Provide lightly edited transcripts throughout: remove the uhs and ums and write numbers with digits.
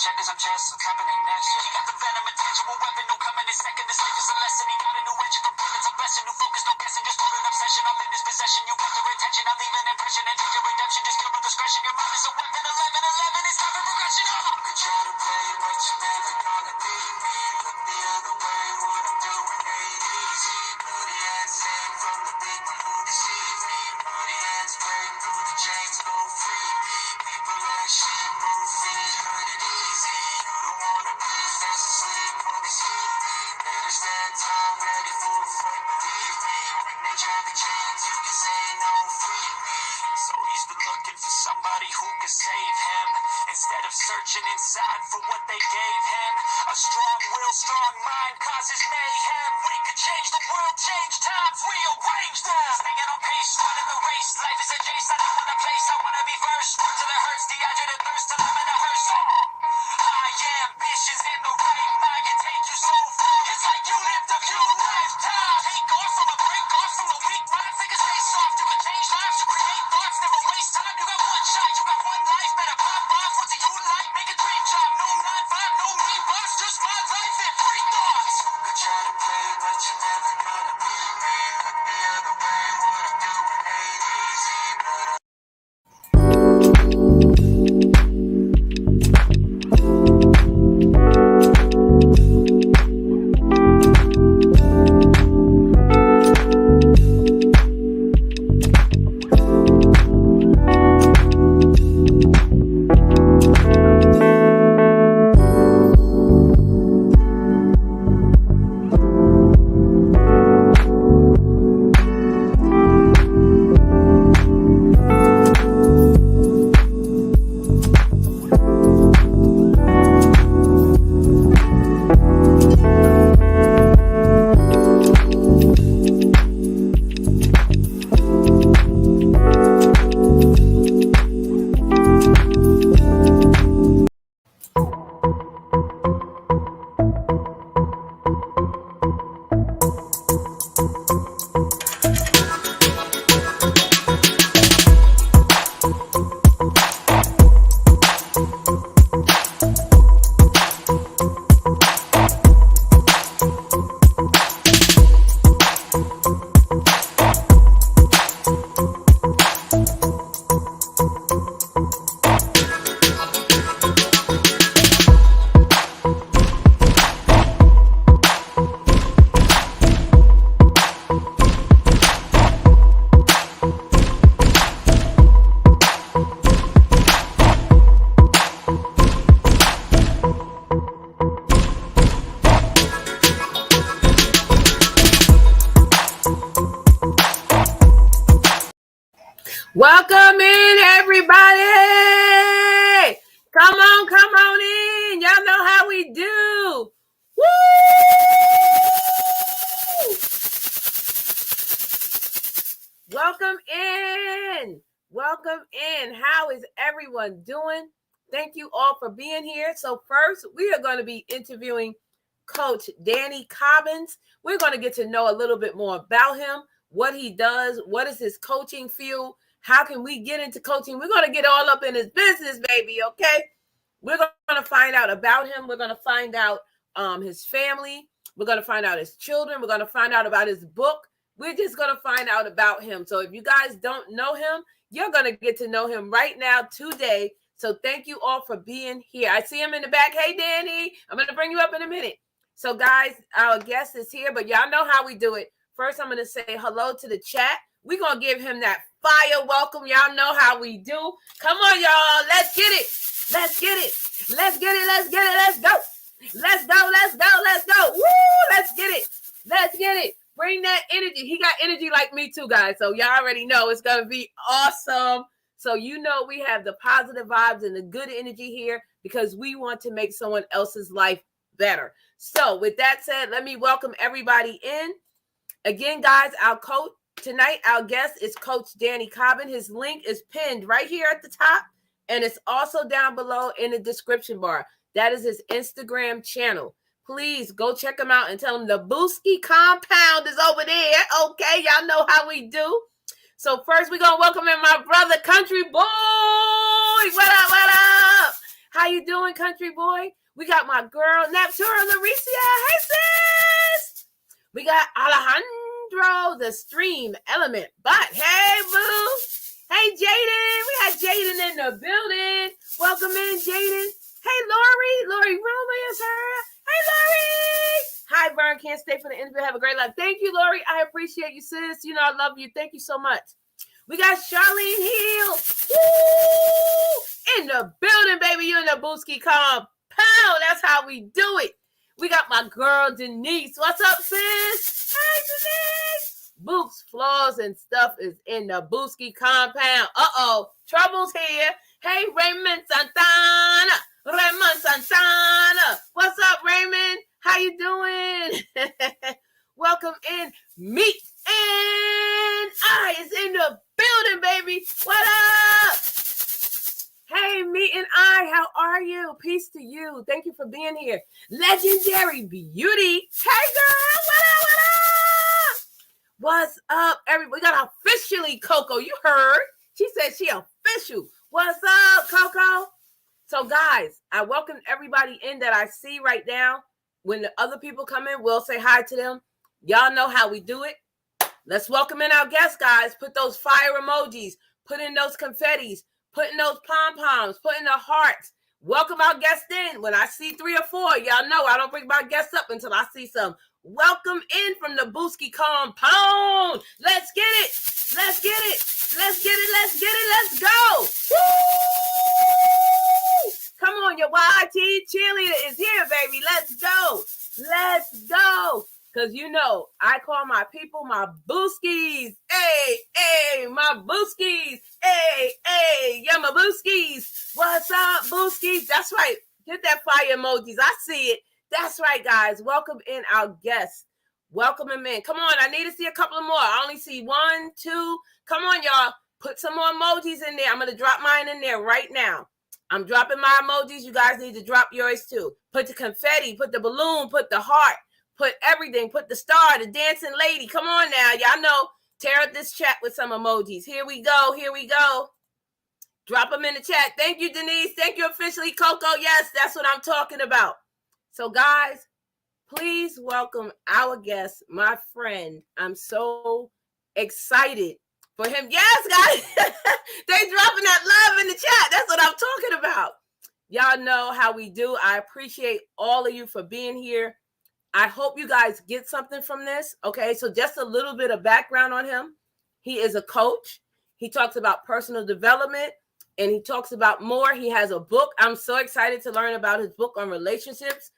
check as I'm chess, what's happening next? He got the venom, a tangible weapon, no coming in second. This life is a lesson. He got a new engine for bullets, a blessing. New focus, no guessing, just hold an obsession. I'm in his possession, you got their attention. I'm leaving impression and your redemption. Just kill with discretion. Your mind is a weapon. 11-11 is time for progression. You could try to play, but you're never gonna beat me. Look the other way, what I'm doing ain't easy. Bloody hands sing from the people who deceive me. Bloody hands break through the chains, go free me. People like sheep move feet, hurt it easy. You don't wanna be fast asleep on this heat. Better stand tall, ready for a fight, believe me. When they try the chains, you can say no, free me. So he's been looking for somebody who can save him, instead of searching inside for what they gave him. A strong will, strong mind causes mayhem. We could change the world, change times, rearrange them. Staying on pace, running the race. Life is a chase, I don't wanna place, I wanna be first. Work till it hurts, dehydrated thirst till I'm in a hearse. High ambitions in the right mind can take you so far. It's like you lived a few lifetimes. Take off from a break off from a weak mind. Take a stay soft, you can change lives, you create thoughts, never waste time. You got one shot, you got one life, better pop off. What do you like? Make a dream job. No 9-5, no mean boss, just my life and free thoughts. You could try to play, but you're never gonna beat me. Look the other way, what I'm doing ain't easy. Welcome in, everybody. Come on in. Y'all know how we do. Woo! Welcome in. How is everyone doing? Thank you all for being here. So first, we are going to be interviewing Coach Danny Cobbin. We're going to get to know a little bit more about him, what he does, what is his coaching field. How can we get into coaching? We're going to get all up in his business, baby, okay? We're going to find out about him. We're going to find out his family. We're going to find out his children. We're going to find out about his book. We're just going to find out about him. So if you guys don't know him, you're going to get to know him right now today. So thank you all for being here. I see him in the back. Hey, Danny, I'm going to bring you up in a minute. So guys, our guest is here, but y'all know how we do it. First, I'm going to say hello to the chat. We're going to give him that fire welcome. Y'all know how we do. Come on, y'all. Let's get it. Let's get it. Let's get it. Let's get it. Let's go. Let's go. Let's go. Let's go. Woo! Let's get it. Let's get it. Bring that energy. He got energy like me too, guys. So y'all already know it's going to be awesome. So you know we have the positive vibes and the good energy here because we want to make someone else's life better. So with that said, let me welcome everybody in. Again, guys, our coach tonight, our guest is Coach Danny Cobbin. His link is pinned right here at the top, and it's also down below in the description bar. That is his Instagram channel. Please go check him out and tell him the Booski compound is over there. Okay, y'all know how we do. So first, we're going to welcome in my brother, Country Boy. What up, what up? How How you doing, country boy? We got my girl, Naptura Laricia. Hey, sis. We got Alejandro, the stream element. But hey, boo. Hey, Jaden. We had Jaden in the building. Welcome in, Jaden. Hey, Lori Roma is her. Hey, Lori. Hi, Vern. Can't stay for the interview. Have a great life. Thank you, Lori. I appreciate you, sis. You know I love you. Thank you so much. We got Charlene Hill. Woo! In the building, baby. You in the Booski compound. That's how we do it. We got my girl, Denise. What's up, sis? Hey, Denise. Boots, floors, and stuff is in the Booski compound. Uh-oh. Trouble's here. Hey, Raymond Santana. What's up, Raymond? How you doing? Welcome in. Meet and I is in the building, baby. What up? Hey, Meet and I, how are you? Peace to you. Thank you for being here. Legendary Beauty. Hey, girl. What's up, everybody? We got officially Coco. You heard. She said she official. What's up, Coco? So, guys, I welcome everybody in that I see right now. When the other people come in, we'll say hi to them. Y'all know how we do it. Let's welcome in our guests, guys. Put those fire emojis. Put in those confettis. Put in those pom-poms. Put in the hearts. Welcome our guests in. When I see 3 or 4, y'all know I don't bring my guests up until I see some. Welcome in from the Booski compound. Let's get it. Let's get it. Let's get it. Let's get it. Let's go. Woo! Come on, your YT cheerleader is here, baby. Let's go. Let's go. Because you know, I call my people my Booskies. Hey, my Booskies. Hey, yeah, my Booskies. What's up, Booskies? That's right. Get that fire emojis. I see it. That's right, guys. Welcome in our guests. Welcome them in. Come on, I need to see a couple of more. I only see 1, 2. Come on, y'all. Put some more emojis in there. I'm going to drop mine in there right now. I'm dropping my emojis. You guys need to drop yours too. Put the confetti, put the balloon, put the heart, put everything, put the star, the dancing lady. Come on now. Y'all know. Tear up this chat with some emojis. Here we go. Here we go. Drop them in the chat. Thank you, Denise. Thank you, officially, Coco. Yes, that's what I'm talking about. So, guys, please welcome our guest, my friend. I'm so excited for him. Yes, guys. They dropping that love in the chat. That's what I'm talking about. Y'all know how we do. I appreciate all of you for being here. I hope you guys get something from this. Okay, so just a little bit of background on him. He is a coach. He talks about personal development, and he talks about more. He has a book. I'm so excited to learn about his book on relationships.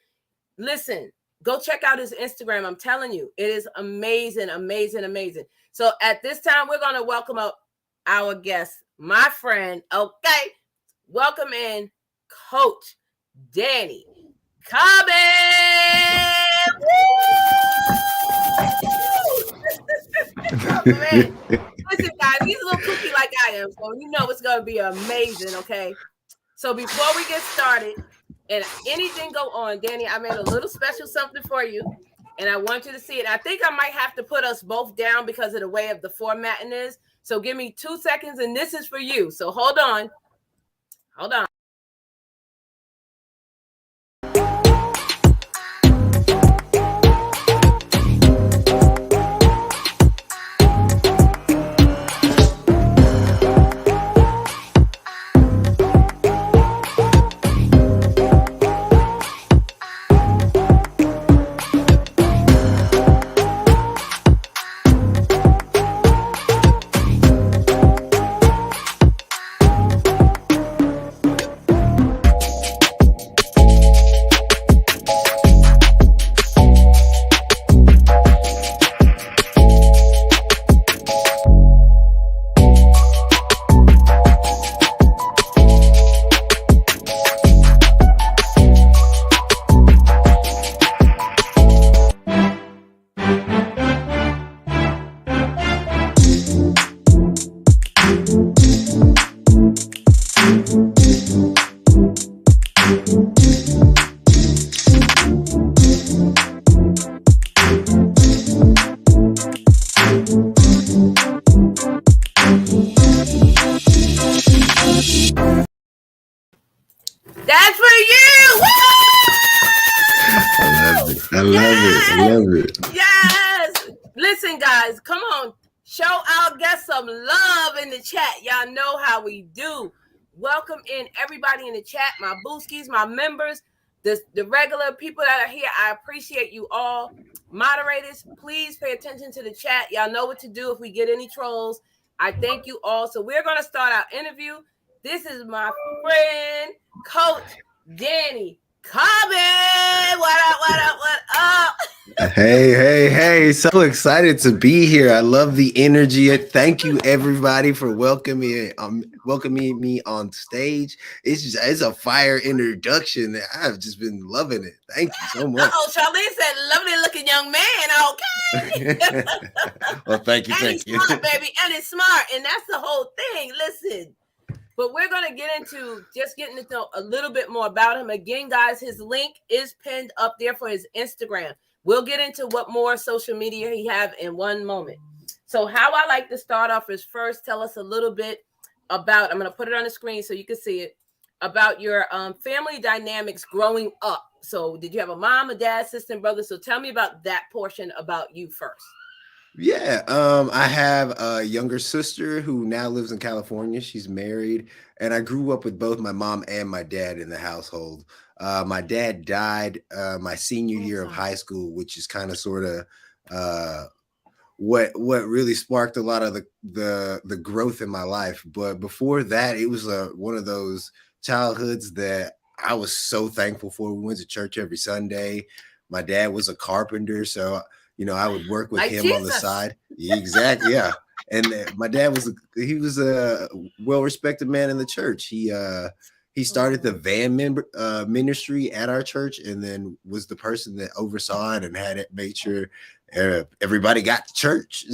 Listen, go check out his Instagram. I'm telling you, it is amazing, amazing, amazing. So at this time, we're going to welcome up our guest, my friend. Okay, welcome in Coach Danny Cobbin. Listen, guys, he's a little kooky like I am, so you know it's going to be amazing, okay? So before we get started and anything go on, Danny, I made a little special something for you, and I want you to see it. I think I might have to put us both down because of the way of the formatting is. So give me 2 seconds, and this is for you. So hold on. Hold on. That's for you. I love it. Yes. Listen, guys, come on. Show our guests some love in the chat. Y'all know how we do. Welcome in everybody in the chat, my booskies, my members, the regular people that are here. I appreciate you all. Moderators, please pay attention to the chat. Y'all know what to do if we get any trolls. I thank you all. So we're going to start our interview. This is my friend, Coach Danny Cobbin. What up? Hey. So excited to be here. I love the energy. Thank you everybody for welcoming me on stage. It's a fire introduction. I've just been loving it. Thank you so much. Charlene said, lovely looking young man. Okay. Well, thank you. He's smart, baby. And it's smart. And that's the whole thing. Listen. But we're going to getting to know a little bit more about him. Again, guys, his link is pinned up there for his Instagram. We'll get into what more social media he have in one moment. So how I like to start off is first tell us a little bit about, I'm going to put it on the screen so you can see it, about your family dynamics growing up. So did you have a mom, a dad, sister, and brother? So tell me about that portion about you first. Yeah, I have a younger sister who now lives in California. She's married, and I grew up with both my mom and my dad in the household. My dad died my senior year of high school, which is kind of sort of what really sparked a lot of the growth in my life. But before that, it was one of those childhoods that I was so thankful for. We went to church every Sunday. My dad was a carpenter, so I would work with him on the side. Exactly. Yeah. And my dad was a well-respected man in the church. He started the van ministry at our church, and then was the person that oversaw it and made sure everybody got to church.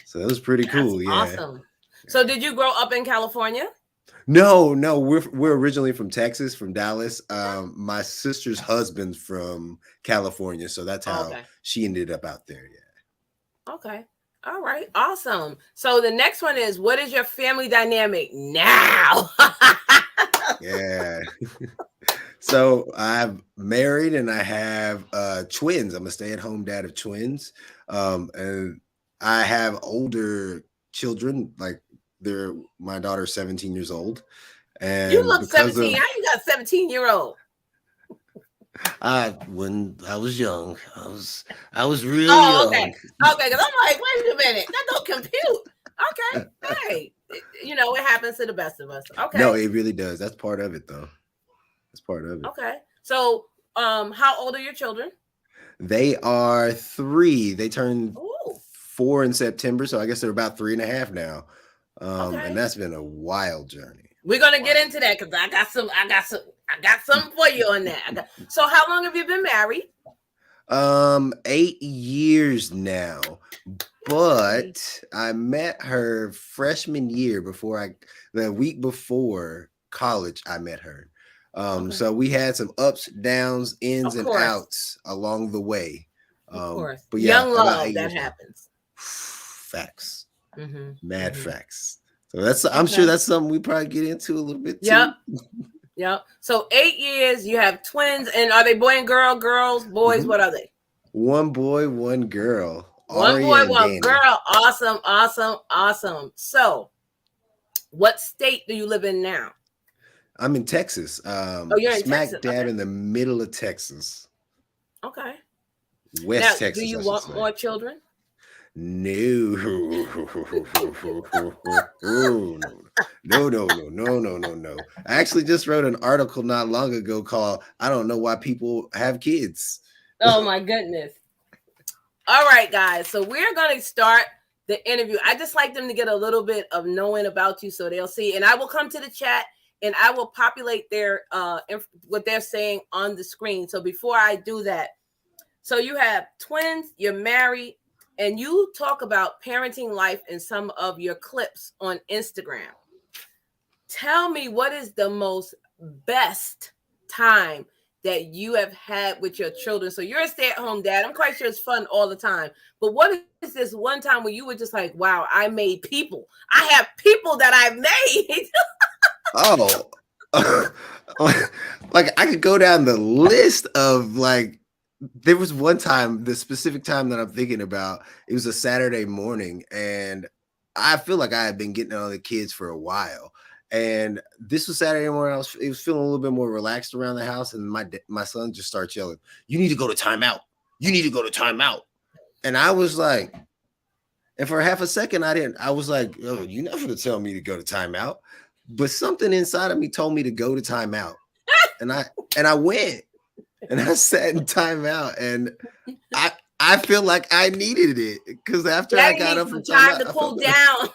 So it was pretty cool. Yeah. Awesome. So did you grow up in California? No, we're originally from Texas, from Dallas. My sister's husband's from California, so that's how she ended up out there. Yeah. Okay. All right. Awesome. So the next one is, what is your family dynamic now? Yeah. So I'm married and I have twins. I'm a stay-at-home dad of twins. And I have older children, like my daughter's 17 years old. And you look 17. How you got 17-year-old? When I was young, I was really young. Okay, because I'm like, wait a minute, that don't compute. Okay, hey, it happens to the best of us. Okay, no, it really does. That's part of it, though. That's part of it. Okay, so how old are your children? They are 3. They turned 4 in September, so I guess they're about 3.5 now. And that's been a wild journey. We're gonna get into that because I got something for you on that. So how long have you been married? 8 years now, but I met her freshman year the week before college. I met her. So we had some ups, downs, ins, and outs along the way. Of course, but yeah, young love that happens. Facts, mad facts. So I'm sure that's something we probably get into a little bit too. Yep. So 8 years, you have twins, and are they boy and girl, girls, boys? What are they? 1 boy, 1 girl. 1 boy, 1 girl. Awesome. So what state do you live in now? I'm in Texas. You're in smack Texas. dab in the middle of Texas. Okay. West Texas. Do you want more children? No. No. I actually just wrote an article not long ago called "I Don't Know Why People Have Kids." Oh my goodness. All right, guys. So we're going to start the interview. I just like them to get a little bit of knowing about you so they'll see. And I will come to the chat and I will populate their what they're saying on the screen. So before I do that, so you have twins, you're married, and you talk about parenting life in some of your clips on Instagram. Tell me, what is the most best time that you have had with your children? So you're a stay-at-home dad. I'm quite sure it's fun all the time. But what is this one time where you were just like, wow, I made people. I have people that I've made. like I could go down the list of like there was one time, the specific time that I'm thinking about, it was a Saturday morning, and I feel like I had been getting on the kids for a while. And this was Saturday morning. It was feeling a little bit more relaxed around the house, and my son just starts yelling, "You need to go to timeout. You need to go to timeout." And I was like, and for half a second, I was like, "Oh, you're not going to tell me to go to timeout." But something inside of me told me to go to timeout. And I went and I sat in timeout, and I feel like I needed it because after I got up from time to cool down.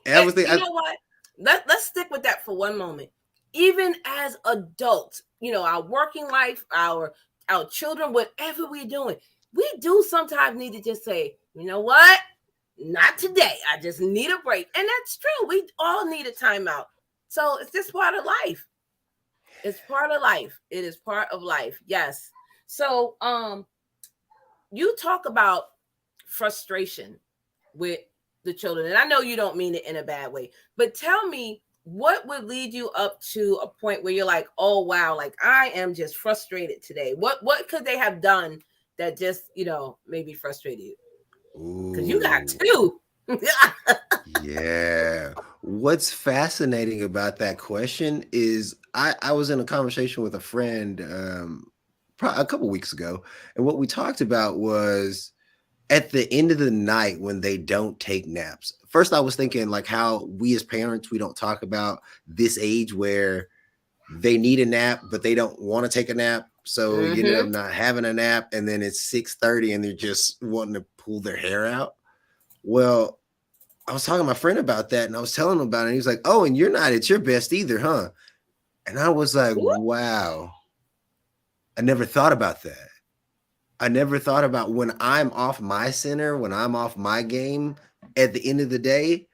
I was thinking, you know what? Let's stick with that for one moment. Even as adults, our working life, our children, whatever we're doing, we do sometimes need to just say, you know what? Not today. I just need a break. And that's true. We all need a timeout. So it's just part of life. It's part of life. It is part of life. Yes. So you talk about frustration with the children. And I know you don't mean it in a bad way, but tell me, what would lead you up to a point where you're like, oh wow, like I am just frustrated today? What could they have done that just, maybe frustrated you? Because you got two. Yeah. What's fascinating about that question is I was in a conversation with a friend a couple weeks ago, and what we talked about was at the end of the night when they don't take naps. First, I was thinking like how we as parents, we don't talk about this age where they need a nap, but they don't want to take a nap. So you end up not having a nap, and then it's 6:30 and they're just wanting to pull their hair out. Well, I was talking to my friend about that, and I was telling him about it. And he was like, "Oh, and you're not at your best either, huh?" And I was like, "Wow, I never thought about that. I never thought about when I'm off my center, when I'm off my game. At the end of the day,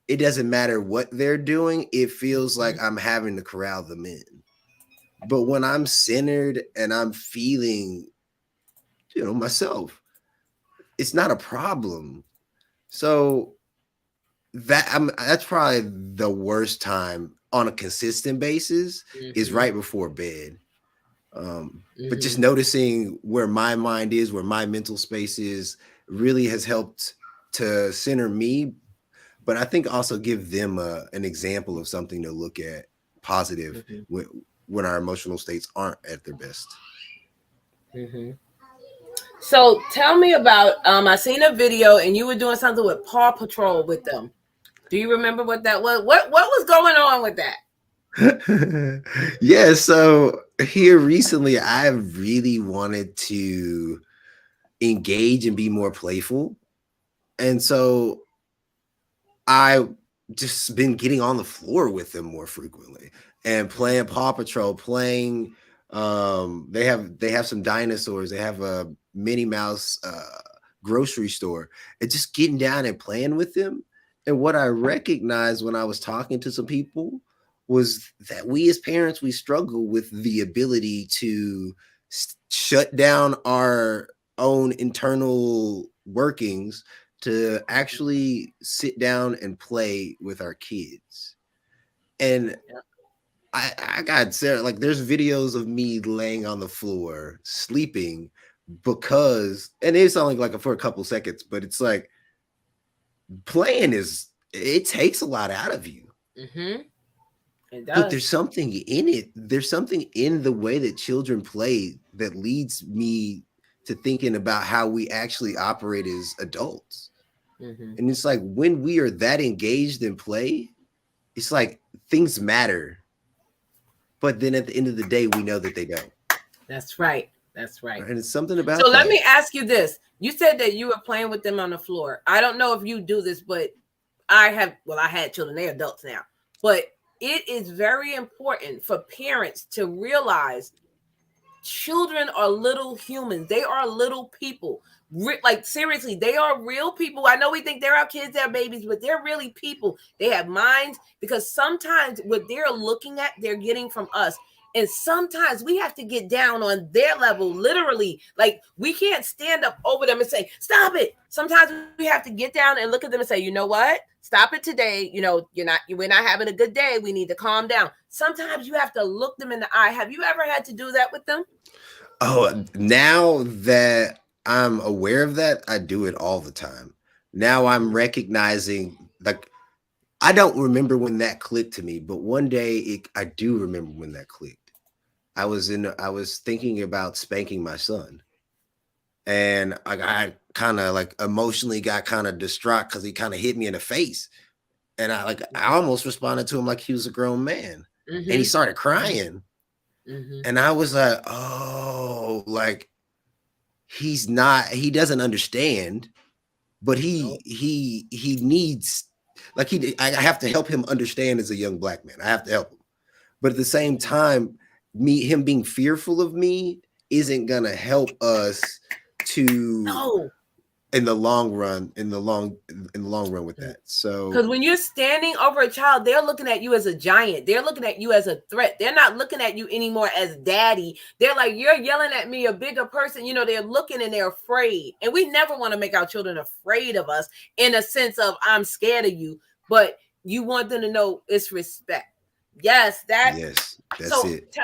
it doesn't matter what they're doing. It feels like I'm having to corral them in. But when I'm centered and I'm feeling, myself, it's not a problem. So that's probably the worst time on a consistent basis is right before bed. But just noticing where my mind is, where my mental space is, really has helped to center me. But I think also give them an example of something to look at positive when our emotional states aren't at their best. So tell me about, I seen a video and you were doing something with Paw Patrol with them. Do you remember what that was? What was going on with that? Yeah, so here recently, I really wanted to engage and be more playful. And so I just been getting on the floor with them more frequently and playing Paw Patrol, playing they have some dinosaurs, they have a Minnie Mouse grocery store, and just getting down and playing with them. And what I recognized when I was talking to some people was that we as parents, we struggle with the ability to shut down our own internal workings to actually sit down and play with our kids. And I got Sarah, like there's videos of me laying on the floor sleeping because, and it's only like for a couple seconds, but it's like playing it takes a lot out of you. It does. But there's something in it. There's something in the way that children play that leads me to thinking about how we actually operate as adults. And it's like when we are that engaged in play, it's like things matter. But then at the end of the day, we know that they don't. That's right. That's right. And it's something about So let me ask you this. You said that you were playing with them on the floor. I don't know if you do this, but I had children. They're adults now. But it is very important for parents to realize children are little humans. They are little people. Like seriously, they are real people. I know we think they're our kids, they're babies, but they're really people. They have minds, because sometimes what they're looking at, they're getting from us. And sometimes we have to get down on their level, literally. Like, we can't stand up over them and say, stop it. Sometimes we have to get down and look at them and say, you know what? Stop it today. You know, we're not having a good day. We need to calm down. Sometimes you have to look them in the eye. Have you ever had to do that with them? Oh, now that I'm aware of that, I do it all the time. Now I'm recognizing, like, I don't remember when that clicked to me, but one day I do remember when that clicked. I was thinking about spanking my son, and I kind of like emotionally got kind of distraught because he kind of hit me in the face, and I almost responded to him like he was a grown man, and he started crying, and I was like, oh, like he doesn't understand, but he needs. Like I have to help him understand as a young black man. I have to help him. But at the same time, him being fearful of me isn't gonna help us to in the long run with that. So because when you're standing over a child, they're looking at you as a giant. They're looking at you as a threat. They're not looking at you anymore as daddy. They're like, you're yelling at me, a bigger person. You know, they're looking and they're afraid. And we never want to make our children afraid of us in a sense of I'm scared of you, but you want them to know it's respect. Yes, that's it.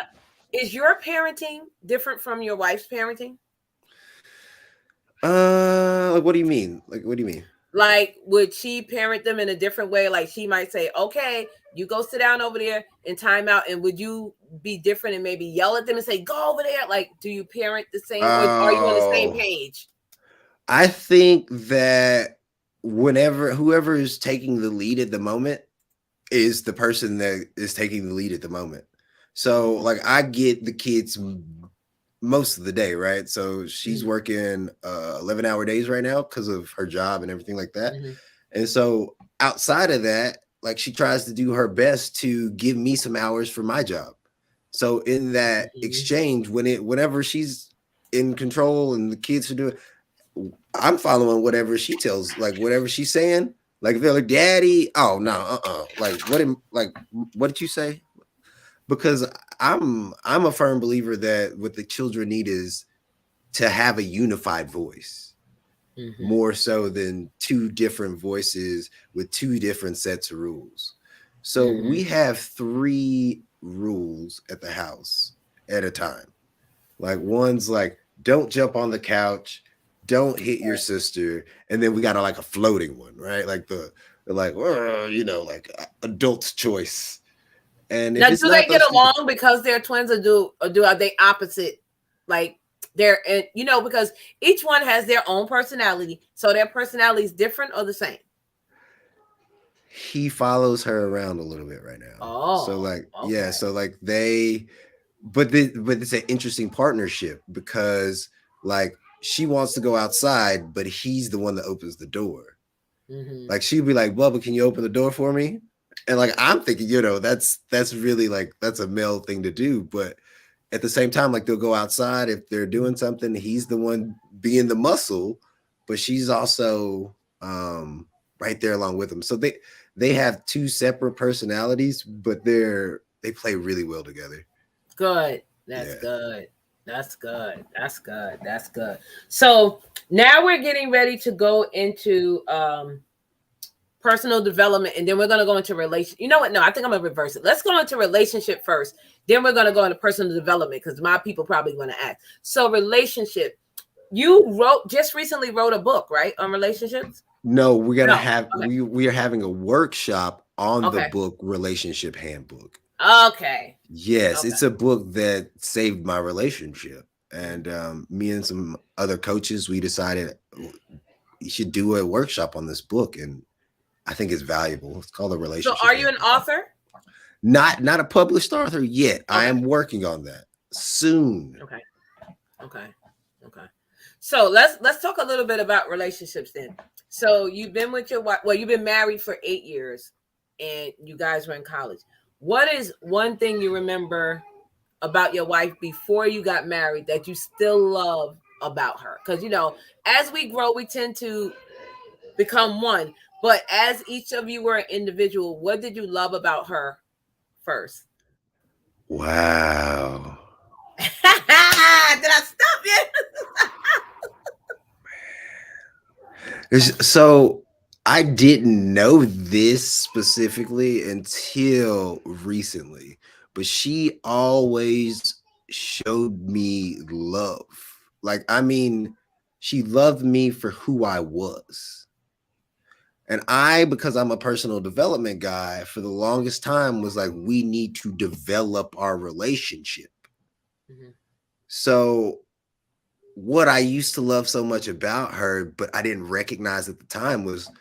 Is your parenting different from your wife's parenting? Like, what do you mean? Like, would she parent them in a different way? Like, she might say, okay, you go sit down over there and time out. And would you be different and maybe yell at them and say, go over there? Like, do you parent the same? Or are you on the same page? I think that whoever is taking the lead at the moment is the person that is taking the lead at the moment. So, like, I get the kids most of the day, right? So she's working 11-hour days right now because of her job and everything like that. And so outside of that, like, she tries to do her best to give me some hours for my job. So in that exchange, whenever she's in control and the kids are doing, I'm following whatever she tells, like whatever she's saying. Like if they're like, daddy, oh no, like what did you say? Because I'm a firm believer that what the children need is to have a unified voice, more so than two different voices with two different sets of rules. So we have 3 rules at the house at a time. Like one's like, don't jump on the couch, don't hit your sister, and then we got like a floating one, right? Like like adult's choice. And now, do they get along because they're twins, or are they opposite? Like they're, because each one has their own personality, so their personality is different or the same. He follows her around a little bit right now. Oh, so like yeah, so like but it's an interesting partnership because like she wants to go outside, but he's the one that opens the door. Like she'd be like, Bubba, can you open the door for me? And like I'm thinking, that's really like that's a male thing to do. But at the same time, like they'll go outside if they're doing something. He's the one being the muscle, but she's also right there along with him. So they have 2 separate personalities, but they play really well together. Good. That's good. That's good. That's good. That's good. So now we're getting ready to go into personal development, and then we're going to go into relation. You know what? No, I think I'm going to reverse it. Let's go into relationship first. Then we're going to go into personal development because my people probably want to ask. So relationship, you just recently wrote a book, right? On relationships? No, we're going to we are having a workshop on the book Relationship Handbook. Okay. Yes, it's a book that saved my relationship. And me and some other coaches, we decided you should do a workshop on this book. And I think it's valuable. It's called The Relationship. So are you an author? Not a published author yet. Okay. I am working on that soon. Okay. So let's talk a little bit about relationships then. So you've been with your wife. Well, you've been married for 8 years and you guys were in college. What is one thing you remember about your wife before you got married that you still love about her? Because, as we grow, we tend to become one. But as each of you were an individual, what did you love about her first? Wow. Did I stop you? So I didn't know this specifically until recently, but she always showed me love. Like, I mean, she loved me for who I was. And I, because I'm a personal development guy, for the longest time was like, we need to develop our relationship. Mm-hmm. So what I used to love so much about her, but I didn't recognize at the time, was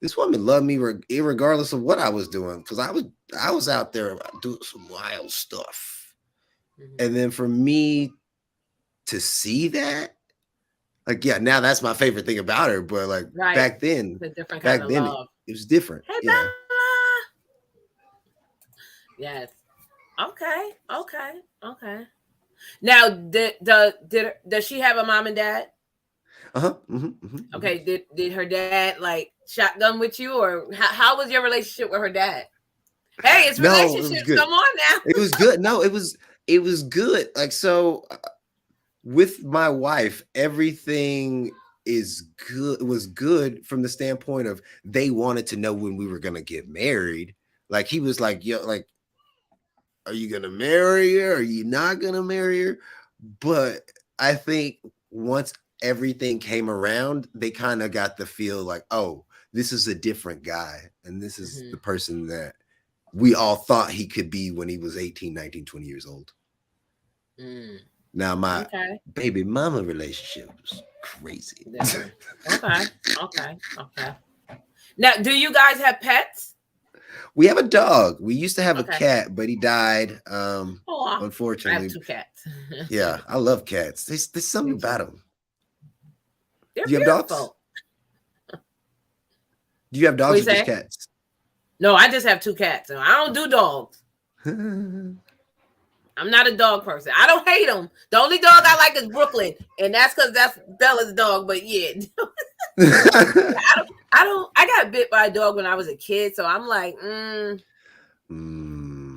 this woman loved me regardless of what I was doing, because I was out there doing some wild stuff. Mm-hmm. And then for me to see that, like, yeah, now that's my favorite thing about her. But like Right. back then, It's a different kind of love. it was different. Hey, Yeah. Bella. Yes. Okay. Okay. Okay. Now, does she have a mom and dad? Okay. Did her dad like shotgun with you, or how was your relationship with her dad? Hey, it's relationships. Come on now. It was good. No, it was good. Like, so with my wife, everything is good. It was good from the standpoint of they wanted to know when we were gonna get married. Like, he was like, yo, like, are you gonna marry her? Are you not gonna marry her? But I think once everything came around, they kind of got the feel like, oh, this is a different guy. And this is the person that we all thought he could be when he was 18, 19, 20 years old. Now, my baby mama relationship was crazy. Okay. Now, do you guys have pets? We have a dog. We used to have a cat, but he died. Unfortunately. I have 2 cats. Yeah, I love cats. There's something about them. They're Do you have dogs? Do you have dogs or just cats? No, I just have 2 cats. I don't do dogs. I'm not a dog person. I don't hate them. The only dog I like is Brooklyn, and that's because that's Bella's dog. But yeah, I got bit by a dog when I was a kid, so I'm like, I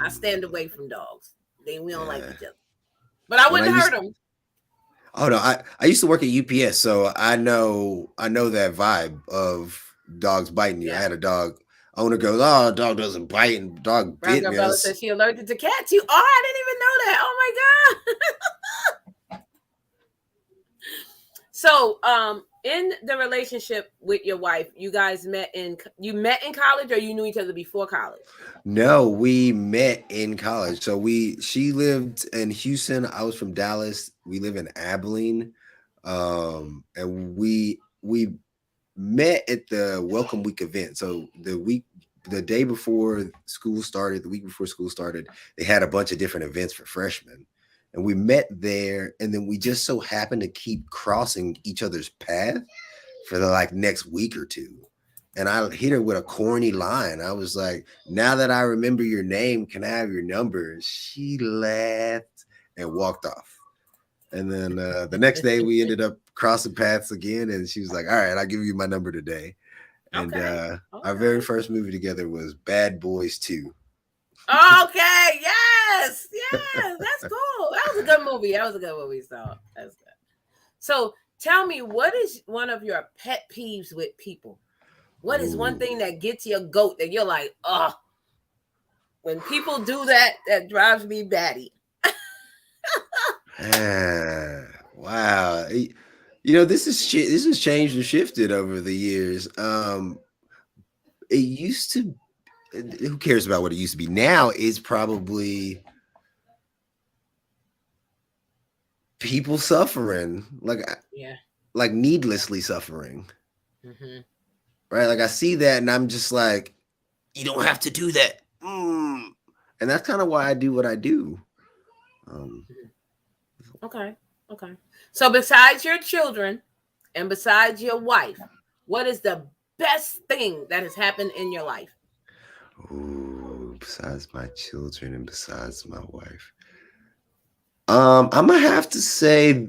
stand away from dogs. We don't like each other. But I wouldn't hurt them. Oh no, I used to work at UPS, so I know that vibe of dogs biting you. I had a dog. Owner goes, "Oh, dog doesn't bite," and dog bit me. Bella says she allergic to cats. I didn't even know that. Oh my god! So, in the relationship with your wife, you guys met in college, or you knew each other before college? No, we met in college. So she lived in Houston. I was from Dallas. We live in Abilene, and we met at the Welcome Week event. So the day before school started, the week before school started, they had a bunch of different events for freshmen. And we met there, and then we just so happened to keep crossing each other's path for the next week or two. And I hit her with a corny line. I was like, "Now that I remember your name, can I have your number?" And she laughed and walked off. And then the next day we ended up crossing paths again, and she was like, "All right, I'll give you my number today." And our very first movie together was Bad Boys 2. Okay, yes, that's cool. That was a good movie. So that's good. So tell me, what is one of your pet peeves with people? What is one thing that gets your goat that you're like, oh, when people do that, that drives me batty? Wow. This has changed and shifted over the years. It used to, who cares about what it used to be? Now it's probably people suffering, like needlessly suffering. Right? Like, I see that and I'm just like, you don't have to do that. And that's kind of why I do what I do. Okay. So besides your children and besides your wife, what is the best thing that has happened in your life? Besides my children and besides my wife, I'm gonna have to say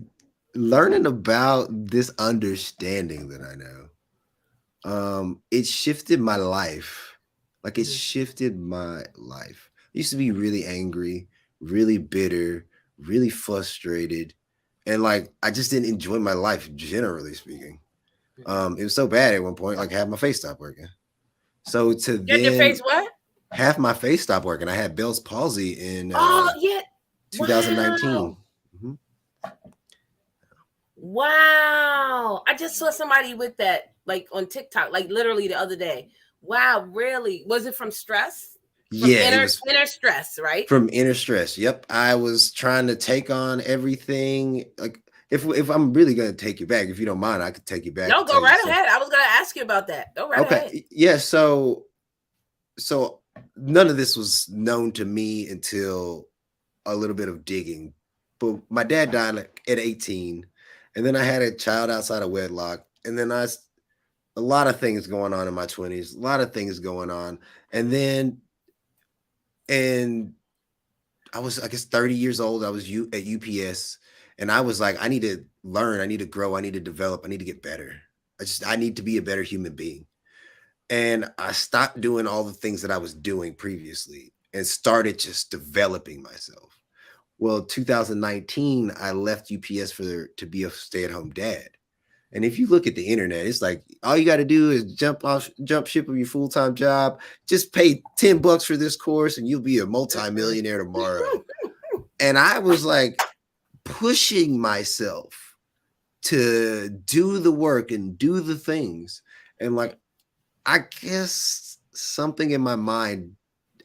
learning about this understanding that I know. It shifted my life. Like, it shifted my life. I used to be really angry, really bitter, really frustrated, and like I just didn't enjoy my life, generally speaking. It was so bad at one point, like half my face stopped working. So to Get your then face what? half my face stopped working. I had Bell's palsy in Oh yeah. 2019. Wow. Wow. I just saw somebody with that like on TikTok, like literally the other day. Wow, really? Was it from stress? From Yeah, it was inner stress, right? from inner stress. Yep. I was trying to take on everything. Like if I'm really gonna take you back, if you don't mind, I could take you back No, and tell go you right some. ahead. I was gonna ask you about that. Go right ahead. Okay. Yeah, so none of this was known to me until a little bit of digging. But my dad died like at 18, and then I had a child outside of wedlock, and then a lot of things going on in my 20s, a lot of things going on. And then and I was, I guess, 30 years old. I was at UPS, and I was like, I need to learn, I need to grow, I need to develop, I need to get better. I need to be a better human being. And I stopped doing all the things that I was doing previously and started just developing myself. Well, 2019, I left UPS to be a stay-at-home dad. And if you look at the internet, it's like all you got to do is jump ship of your full-time job, just pay $10 for this course, and you'll be a multimillionaire tomorrow. And I was like pushing myself to do the work and do the things. And like, I guess something in my mind,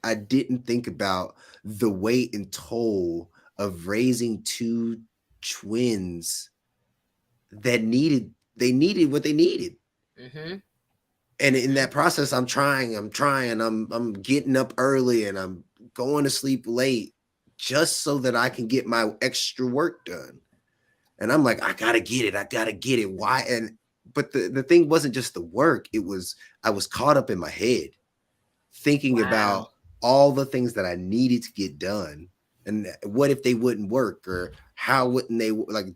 I didn't think about the weight and toll of raising two twins that needed what they needed. Mm-hmm. And in that process, I'm getting up early and I'm going to sleep late just so that I can get my extra work done. And I'm like, I gotta get it. Why? But the thing wasn't just the work, I was caught up in my head thinking about all the things that I needed to get done. And what if they wouldn't work, or how wouldn't they, like,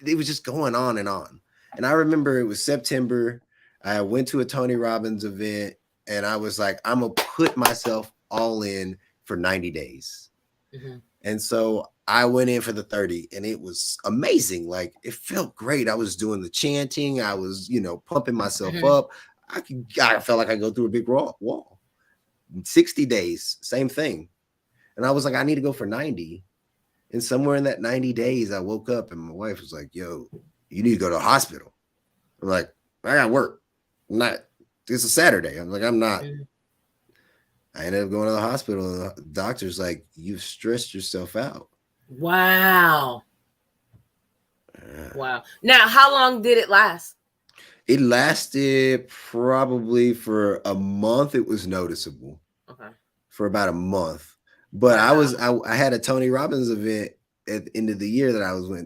it was just going on and on. And I remember it was September. I went to a Tony Robbins event, and I was like, I'm gonna put myself all in for 90 days. Mm-hmm. And so I went in for the 30, and it was amazing. Like, it felt great. I was doing the chanting. I was, pumping myself up. I felt like I go through a big wall. 60 days, same thing. And I was like, I need to go for 90. And somewhere in that 90 days, I woke up and my wife was like, yo, you need to go to the hospital. I'm like, I got work. It's a Saturday. I'm like, I'm not. I ended up going to the hospital, and the doctor's like, you've stressed yourself out. Wow. Wow. Now, how long did it last? It lasted probably for a month. It was noticeable. Okay. For about a month. But I had a Tony Robbins event at the end of the year that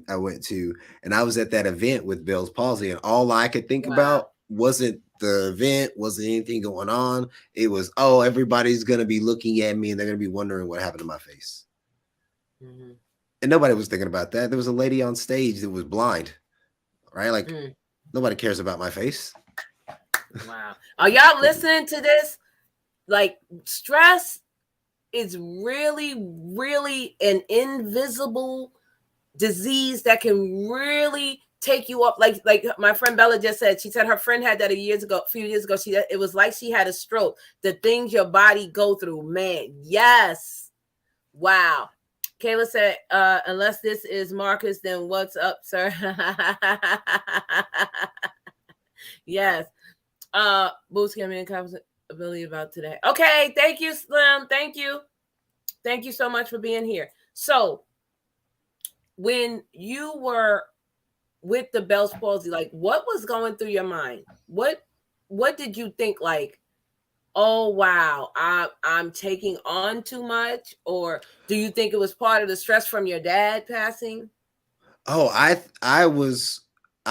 I went to, and I was at that event with Bell's palsy, and all I could think about wasn't the event, wasn't anything going on. It was, oh, everybody's gonna be looking at me and they're gonna be wondering what happened to my face. Mm-hmm. And nobody was thinking about that. There was a lady on stage that was blind, right? Like nobody cares about my face. Wow. Are y'all listening to this? Like, stress is really, really an invisible disease that can really take you up. Like my friend Bella just said, she said her friend had that a few years ago. It was like she had a stroke. The things your body go through, man. Yes. Wow. Kayla said, unless this is Marcus, then what's up, sir? Yes. Boost came in ability about today. Okay, thank you, Slim. Thank you so much for being here. So when you were with the Bell's palsy, like, what was going through your mind? What did you think? Like, oh wow, I'm taking on too much? Or do you think it was part of the stress from your dad passing? Oh, I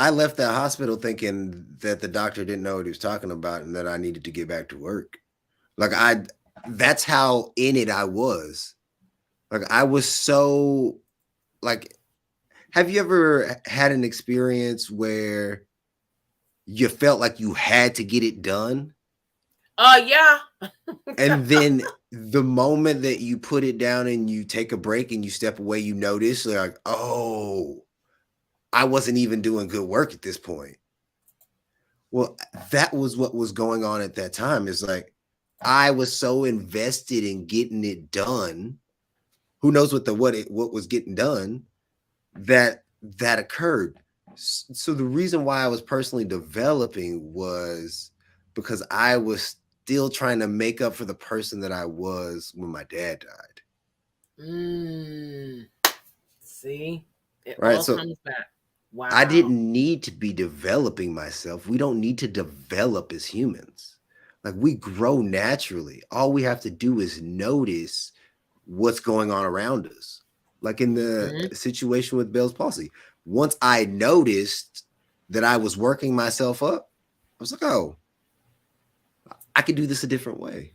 left that hospital thinking that the doctor didn't know what he was talking about and that I needed to get back to work. Like, that's how in it I was. Like, I was so, like, have you ever had an experience where you felt like you had to get it done? Yeah. And then the moment that you put it down and you take a break and you step away, you notice like, oh, I wasn't even doing good work at this point. Well, that was what was going on at that time. Is like I was so invested in getting it done. Who knows what was getting done that occurred. So the reason why I was personally developing was because I was still trying to make up for the person that I was when my dad died. See, it Right. all So comes back. Wow. I didn't need to be developing myself. We don't need to develop as humans. Like we grow naturally. All we have to do is notice what's going on around us. Like in the situation with Bell's palsy. Once I noticed that I was working myself up, I was like, oh, I could do this a different way.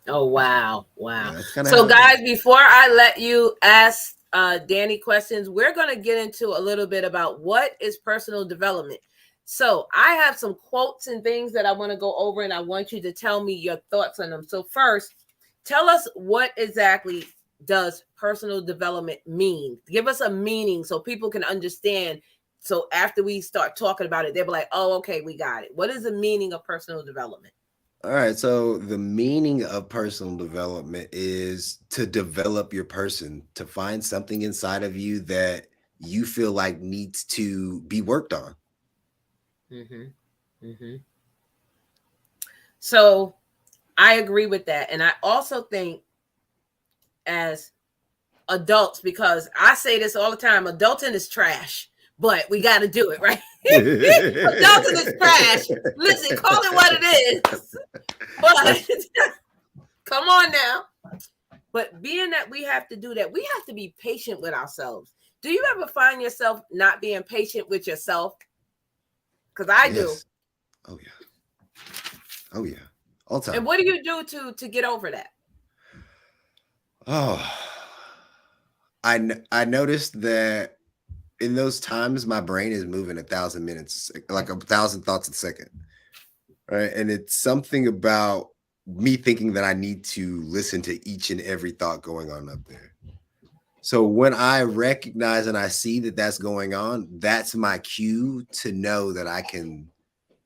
Oh, wow. Wow. Yeah, so guys, before I let you ask Danny questions, we're going to get into a little bit about what is personal development. So I have some quotes and things that I want to go over, and I want you to tell me your thoughts on them. So first, tell us what exactly does personal development mean? Give us a meaning so people can understand. So after we start talking about it, they'll be like, oh, okay, we got it. What is the meaning of personal development? All right. So the meaning of personal development is to develop your person, to find something inside of you that you feel like needs to be worked on. So I agree with that. And I also think as adults, because I say this all the time, adulting is trash, but we got to do it, right? Adulting is trash. Listen, call it what it is. But come on now. But being that we have to do that, we have to be patient with ourselves. Do you ever find yourself not being patient with yourself? Because I do. Oh yeah. Oh yeah. All the time. And what do you do to get over that? Oh, I noticed that in those times my brain is moving 1,000 minutes, like 1,000 thoughts a second. Right. And it's something about me thinking that I need to listen to each and every thought going on up there. So when I recognize and I see that that's going on, that's my cue to know that I can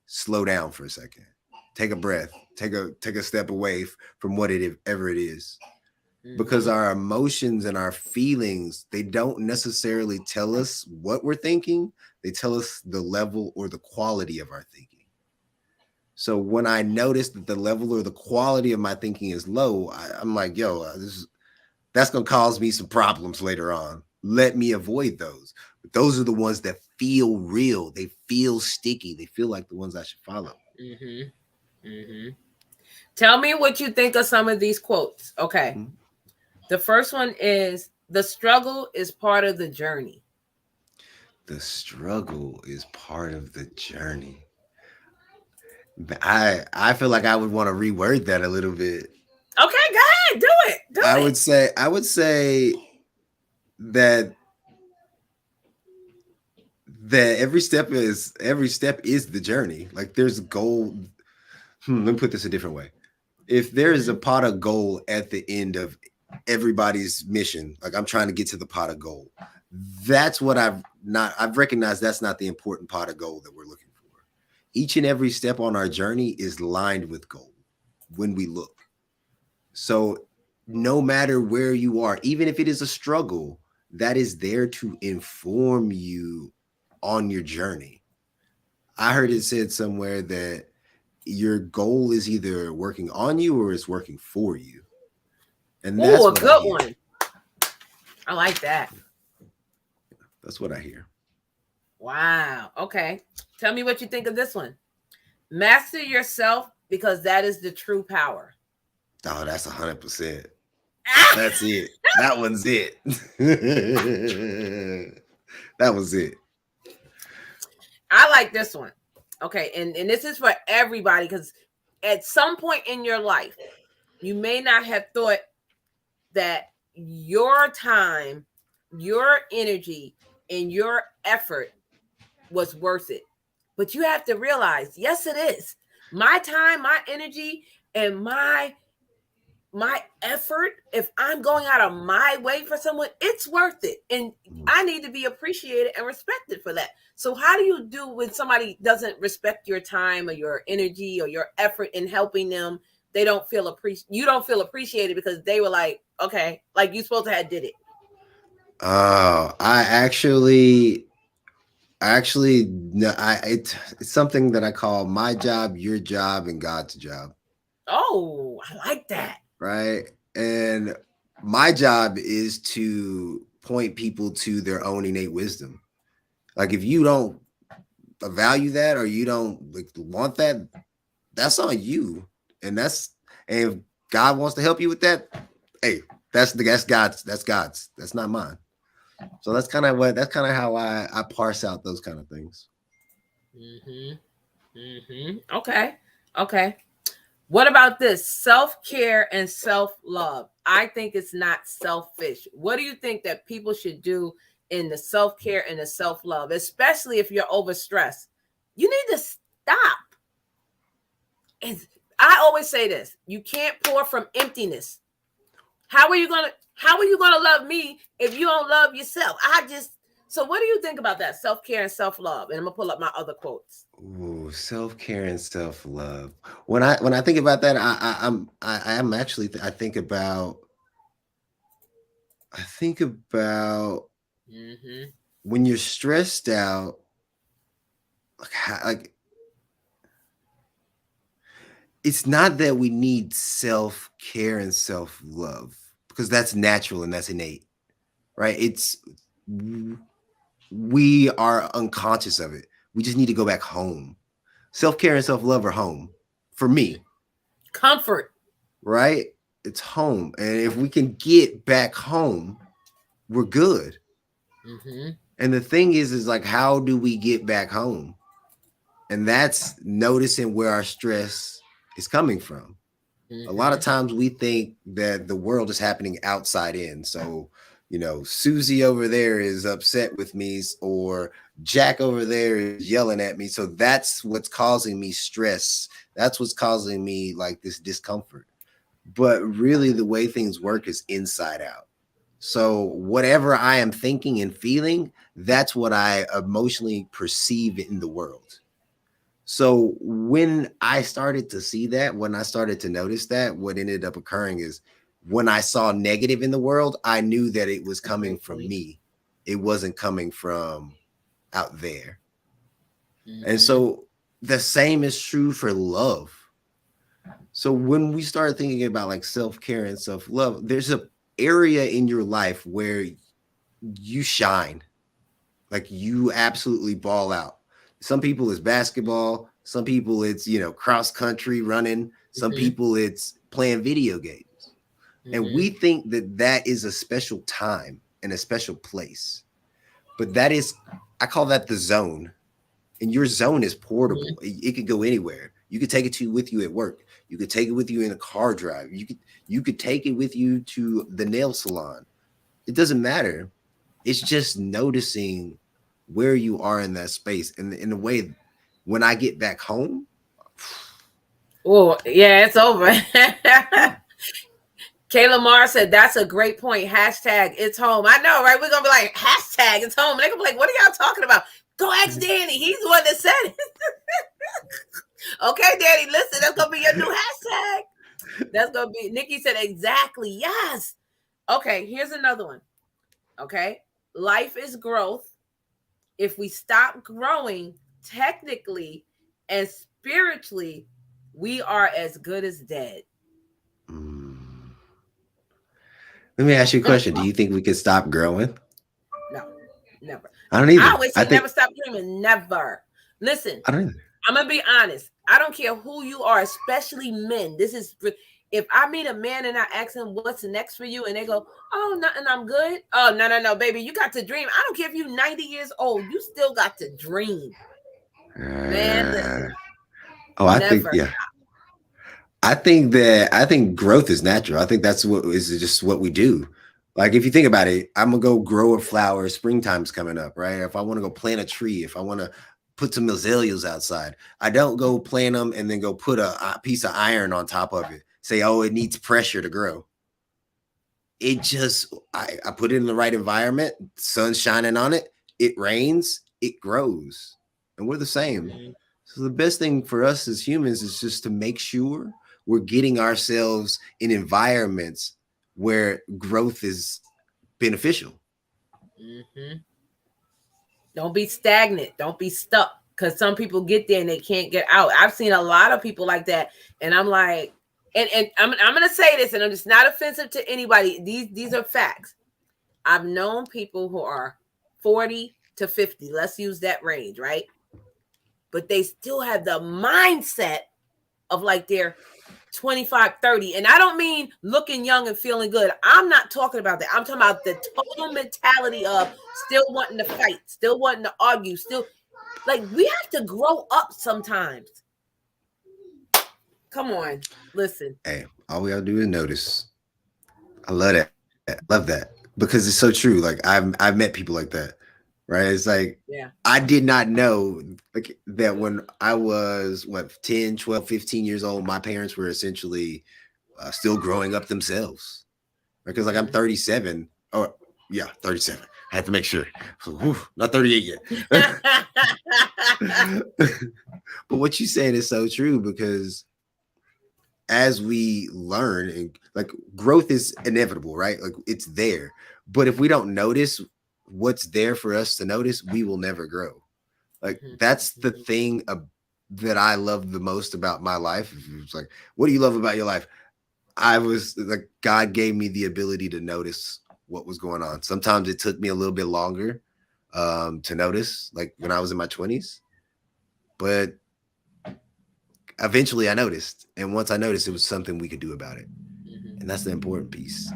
slow down for a second, take a breath, take a step away from whatever it is. Because our emotions and our feelings, they don't necessarily tell us what we're thinking. They tell us the level or the quality of our thinking. So when I notice that the level or the quality of my thinking is low, I'm like, yo, that's going to cause me some problems later on. Let me avoid those. But those are the ones that feel real. They feel sticky. They feel like the ones I should follow. Tell me what you think of some of these quotes. Okay. The first one is, the struggle is part of the journey. The struggle is part of the journey. I feel like I would want to reword that a little bit. Okay, go ahead, do it. I would say that every step is the journey. Like there's a goal. Let me put this a different way. If there is a pot of gold at the end of everybody's mission, like I'm trying to get to the pot of gold, that's what I've recognized that's not the important pot of gold that we're looking for. Each and every step on our journey is lined with gold when we look. So no matter where you are, even if it is a struggle, that is there to inform you on your journey. I heard it said somewhere that your goal is either working on you or it's working for you. And that's a good one. I like that. That's what I hear. Wow. Okay. Tell me what you think of this one. Master yourself, because that is the true power. Oh, that's 100%. That's it. That one's it. That was it. I like this one. Okay. And this is for everybody, because at some point in your life, you may not have thought that your time, your energy, and your effort was worth it. But you have to realize, yes, it is. My time, my energy, and my effort, if I'm going out of my way for someone, it's worth it. And I need to be appreciated and respected for that. So how do you do when somebody doesn't respect your time or your energy or your effort in helping them? They don't feel you don't feel appreciated because they were like, okay, like you supposed to have did it. Oh, no, it's something that I call my job, your job, and God's job. Oh, I like that. Right. And my job is to point people to their own innate wisdom. Like if you don't value that or you don't want that, that's on you. And if God wants to help you with that, hey, that's God's. That's not mine. So that's kind of how I parse out those kind of things. Okay. What about this? Self-care and self-love. I think it's not selfish. What do you think that people should do in the self-care and the self-love, especially if you're overstressed? You need to stop. And I always say this: you can't pour from emptiness. How are you gonna love me if you don't love yourself? So what do you think about that? Self-care and self-love. And I'm gonna pull up my other quotes. Ooh, self-care and self-love. When I think about that, I think about when you're stressed out, like it's not that we need self-care and self-love because that's natural and that's innate, right? We are unconscious of it. We just need to go back home. Self-care and self-love are home for me. Comfort. Right? It's home. And if we can get back home, we're good. And the thing is like, how do we get back home? And that's noticing where our stress is coming from. A lot of times we think that the world is happening outside in. So, Susie over there is upset with me, or Jack over there is yelling at me. So that's what's causing me stress. That's what's causing me like this discomfort. But really the way things work is inside out. So whatever I am thinking and feeling, that's what I emotionally perceive in the world. So when I started to see that, when I started to notice that, what ended up occurring is when I saw negative in the world, I knew that it was coming from me. It wasn't coming from out there. And so the same is true for love. So when we start thinking about like self-care and self-love, there's an area in your life where you shine. Like you absolutely ball out. Some people it's basketball. Some people it's, cross country running. Some people it's playing video games. And we think that that is a special time and a special place. But that is, I call that the zone. And your zone is portable. It could go anywhere. You could take it with you at work. You could take it with you in a car drive. You could take it with you to the nail salon. It doesn't matter. It's just noticing where you are in that space. And in a way, when I get back home. Oh, yeah, it's over. Kayla Marr said, that's a great point. Hashtag it's home. I know, right? We're going to be like, hashtag it's home. And they're going to be like, what are y'all talking about? Go ask Danny. He's the one that said it. Okay, Danny, listen, that's going to be your new hashtag. That's going to be, Nikki said, exactly. Yes. Okay, here's another one. Okay. Life is growth. If we stop growing technically and spiritually, we are as good as dead. Let me ask you a question. Do you think we could stop growing? No, never. I don't either. I always say never stop dreaming. Never. Listen, I don't either. I'm going to be honest. I don't care who you are, especially men. If I meet a man and I ask him what's next for you and they go, oh, nothing, I'm good. Oh, no, baby, you got to dream. I don't care if you're 90 years old. You still got to dream. Man, listen. Oh, I think, yeah. I think growth is natural. I think that's just what we do. Like, if you think about it, I'm going to go grow a flower. Springtime's coming up, right? If I want to go plant a tree, if I want to put some azaleas outside. I don't go plant them and then go put a piece of iron on top of it. Say, oh, it needs pressure to grow. It just, I put it in the right environment, sun's shining on it, it rains, it grows. And we're the same. Mm-hmm. So the best thing for us as humans is just to make sure we're getting ourselves in environments where growth is beneficial. Mm-hmm. Don't be stagnant. Don't be stuck. Because some people get there and they can't get out. I've seen a lot of people like that. And I'm like, and I'm going to say this, and it's not offensive to anybody. These are facts. I've known people who are 40 to 50. Let's use that range, right? But they still have the mindset of like they're 25, 30. And I don't mean looking young and feeling good. I'm not talking about that. I'm talking about the total mentality of still wanting to fight, still wanting to argue, still like we have to grow up sometimes. Come on, listen. Hey, all we gotta do is notice. I love that. I love that because it's so true. Like I've met people like that, right? It's like, yeah, I did not know like that when I was 10, 12, 15 years old, my parents were essentially still growing up themselves. Because like I'm 37. Oh yeah, 37. I had to make sure. Whew, not 38 yet. But what you said is so true because as we learn and like growth is inevitable, right? Like it's there. But if we don't notice what's there for us to notice, we will never grow. Like that's the thing that I love the most about my life. It's like, what do you love about your life? I was like, God gave me the ability to notice what was going on. Sometimes it took me a little bit longer to notice, like when I was in my 20s, but eventually I noticed. And once I noticed, it was something we could do about it. And that's the important piece.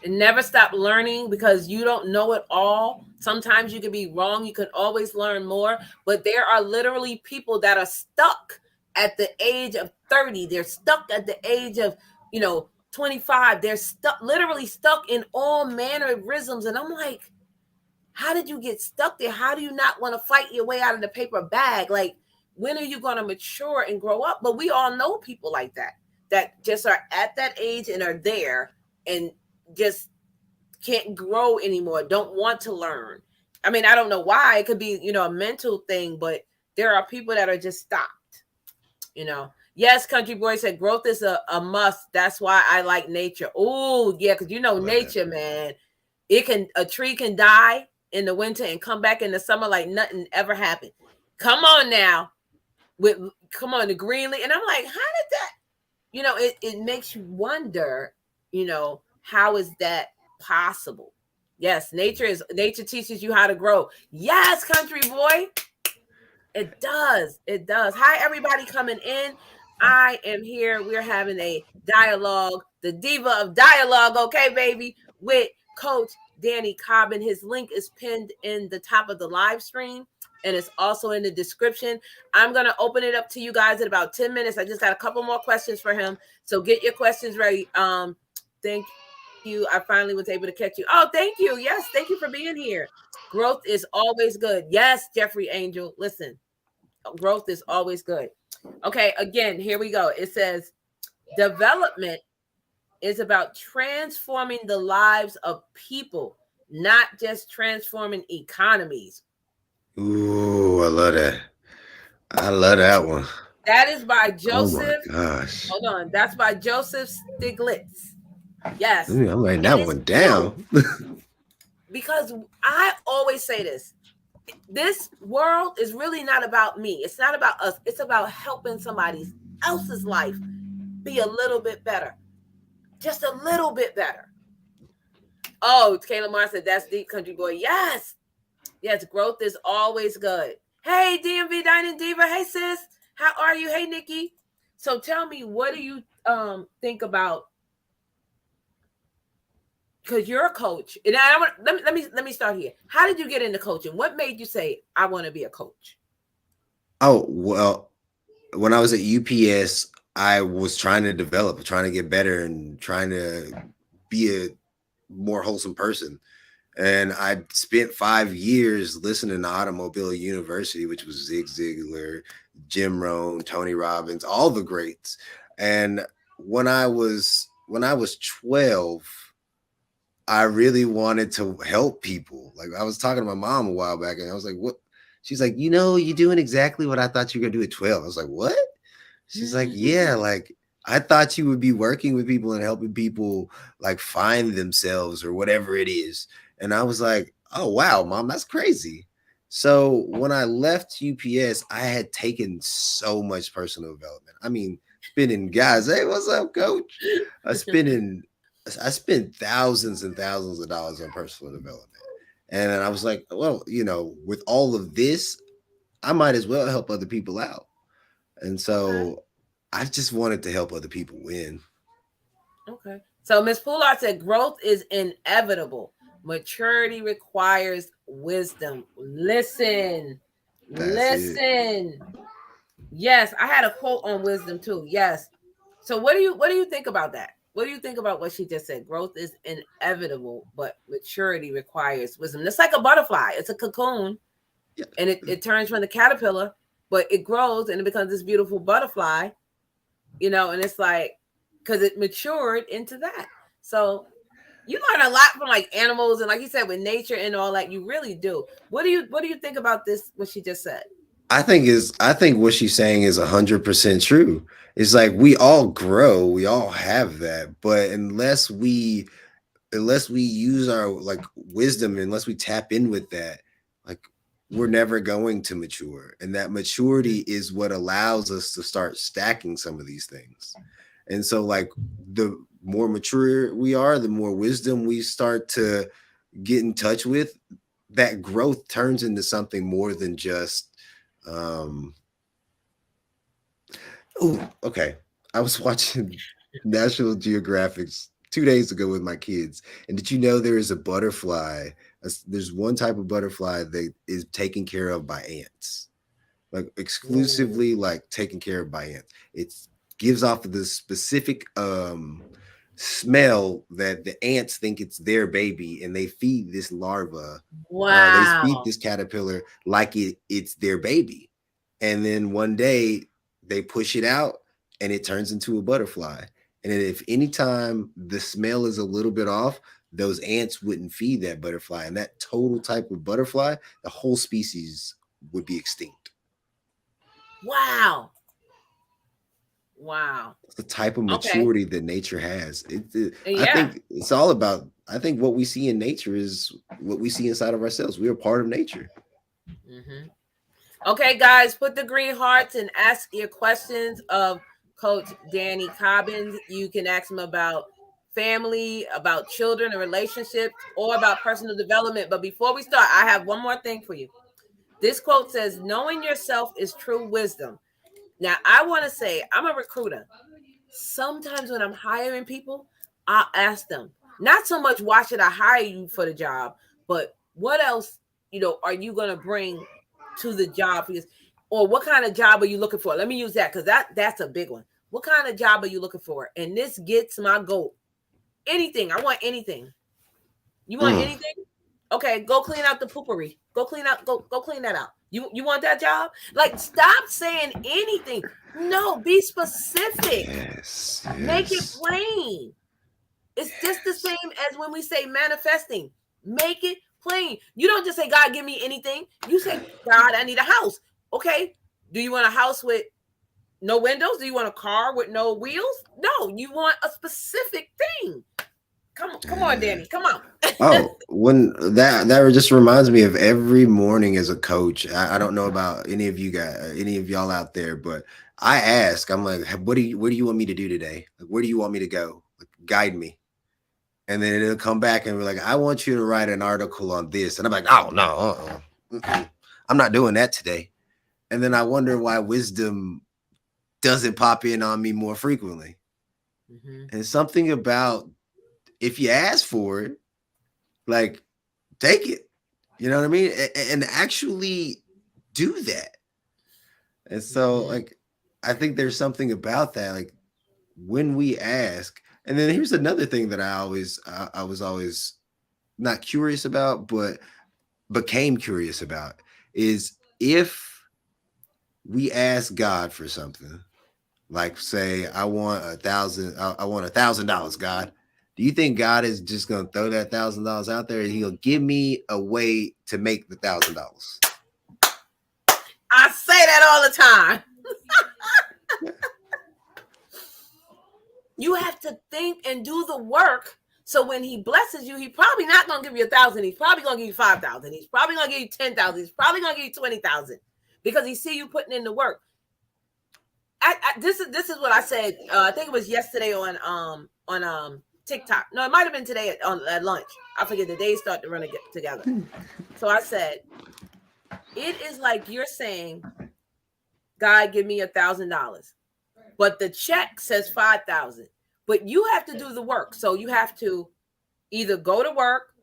And never stop learning because you don't know it all. Sometimes you can be wrong. You can always learn more. But there are literally people that are stuck at the age of 30. They're stuck at the age of, 25. They're stuck, literally stuck in all mannerisms. And I'm like, how did you get stuck there? How do you not want to fight your way out of the paper bag? Like, when are you going to mature and grow up? But we all know people like that just are at that age and are there and just can't grow anymore, don't want to learn. I mean, I don't know why. It could be, a mental thing, but there are people that are just stopped, Yes, Country Boy said growth is a must. That's why I like nature. Oh, yeah, because nature, man. A tree can die in the winter and come back in the summer like nothing ever happened. Come on now. Come on, the green leaf. And I'm like, how did that? It makes you wonder, how is that possible? Yes, nature teaches you how to grow. Yes, Country Boy. It does. It does. Hi, everybody coming in. I am here. We're having a dialogue, the diva of dialogue, okay, baby, with Coach Danny Cobbin. His link is pinned in the top of the live stream, and it's also in the description. I'm going to open it up to you guys in about 10 minutes. I just got a couple more questions for him, so get your questions ready. Thank you. I finally was able to catch you. Oh, thank you. Yes, thank you for being here. Growth is always good. Yes, Jeffrey Angel. Listen, growth is always good. Okay, again, here we go. It says, development is about transforming the lives of people, not just transforming economies. Ooh, I love that. I love that one. That is by Joseph. Oh my gosh. Hold on. That's by Joseph Stiglitz. Yes. I'm writing that one down. Because I always say this. This world is really not about me. It's not about us. It's about helping somebody else's life be a little bit better. Just a little bit better. Oh, Kayla Mar said, that's deep, Country Boy. Yes. Yes, growth is always good. Hey, DMV Dining Diva. Hey, sis. How are you? Hey, Nikki. So tell me, what do you think about, because you're a coach, and let me start here. How did you get into coaching? What made you say, I want to be a coach? Oh, well, when I was at UPS, I was trying to get better and trying to be a more wholesome person. And I spent 5 years listening to Automobile University, which was Zig Ziglar, Jim Rohn, Tony Robbins, all the greats. And when I was 12, I really wanted to help people. Like I was talking to my mom a while back, and I was like, "What?" She's like, "You're doing exactly what I thought you were gonna do at 12." I was like, "What?" She's like, "Yeah, like I thought you would be working with people and helping people like find themselves or whatever it is." And I was like, "Oh wow, mom, that's crazy." So when I left UPS, I had taken so much personal development. I mean, spending guys, hey, what's up, coach? I spending I spent thousands and thousands of dollars on personal development. And then I was like, well, with all of this, I might as well help other people out. And Okay. so I just wanted to help other people win. Okay. So Miss Poulard said growth is inevitable. Maturity requires wisdom. Listen. That's it. Listen. Yes, I had a quote on wisdom too. Yes. So what do you think about that? What do you think about what she just said? Growth is inevitable, but maturity requires wisdom. It's like a butterfly. It's a cocoon, Yeah. and it turns from the caterpillar, but it grows and it becomes this beautiful butterfly, and it's like because it matured into that. So you learn a lot from like animals and like you said with nature and all that. You really do. What do you think about this? What she just said? I think what she's saying is 100% true. It's like we all grow, we all have that, but unless we use our like wisdom, unless we tap in with that, like we're never going to mature. And that maturity is what allows us to start stacking some of these things. And so like the more mature we are, the more wisdom we start to get in touch with, that growth turns into something more than just um oh, okay. I was watching National Geographic's 2 days ago with my kids. And did you know there is a butterfly? There's one type of butterfly that is taken care of by ants, like Ooh. exclusively like taken care of by ants. It gives off the specific smell that the ants think it's their baby, and they feed this larva. They feed Wow. this caterpillar like it's their baby, and then one day they push it out, and it turns into a butterfly. And then if anytime the smell is a little bit off, those ants wouldn't feed that butterfly, and that total type of butterfly, the whole species would be extinct. Wow. Wow. The type of Okay. maturity that nature has. I Yeah. think it's all about. I think what we see in nature is what we see inside of ourselves. We are part of nature. hmm Okay, guys, put the green hearts and ask your questions of Coach Danny Cobbins. You can ask him about family, about children and relationships, or about personal development. But before we start, I have one more thing for you. This quote says, knowing yourself is true wisdom. Now, I want to say, I'm a recruiter. Sometimes when I'm hiring people, I'll ask them, not so much why should I hire you for the job, but what else, are you going to bring to the job? Because, or what kind of job are you looking for? Let me use that because that's a big one. What kind of job are you looking for? And this gets my goal. Anything. I want anything. You want Mm. anything? Okay, go clean out the poopery. Go clean that out. You want that job? Like stop saying anything. No, be specific. Yes, Make it yes, plain. It's just the yes. same as when we say manifesting. Make it plain. You don't just say, God, give me anything. You say, God, I need a house. Okay. Do you want a house with no windows? Do you want a car with no wheels? No, you want a specific thing. Come on, Yeah. Danny. Come on. Oh, when that just reminds me of every morning as a coach. I don't know about any of you guys, any of y'all out there, but I ask. I'm like, What do you want me to do today? Like, where do you want me to go? Like, guide me. And then it'll come back and be like, I want you to write an article on this. And I'm like, oh no, I'm not doing that today. And then I wonder why wisdom doesn't pop in on me more frequently. Mhm. And something about if you ask for it, like take it. You know what I mean? And actually do that. And so, Mhm. like, I think there's something about that. Like when we ask, and then here's another thing that I was always not curious about, but became curious about is if we ask God for something, like say, I want $1,000, God. Do you think God is just gonna throw that $1,000 out there and he'll give me a way to make the $1,000? I say that all the time. You have to think and do the work. So when he blesses you, he's probably not gonna give you 1,000. He's probably gonna give you 5,000. He's probably gonna give you 10,000. He's probably gonna give you 20,000 because he see you putting in the work. This is what I said. I think it was yesterday on TikTok. No, it might have been today at lunch. I forget, the days start to run together. So I said, it is like you're saying, God, give me $1,000, but the check says 5,000. But you have to do the work. So you have to either go to work,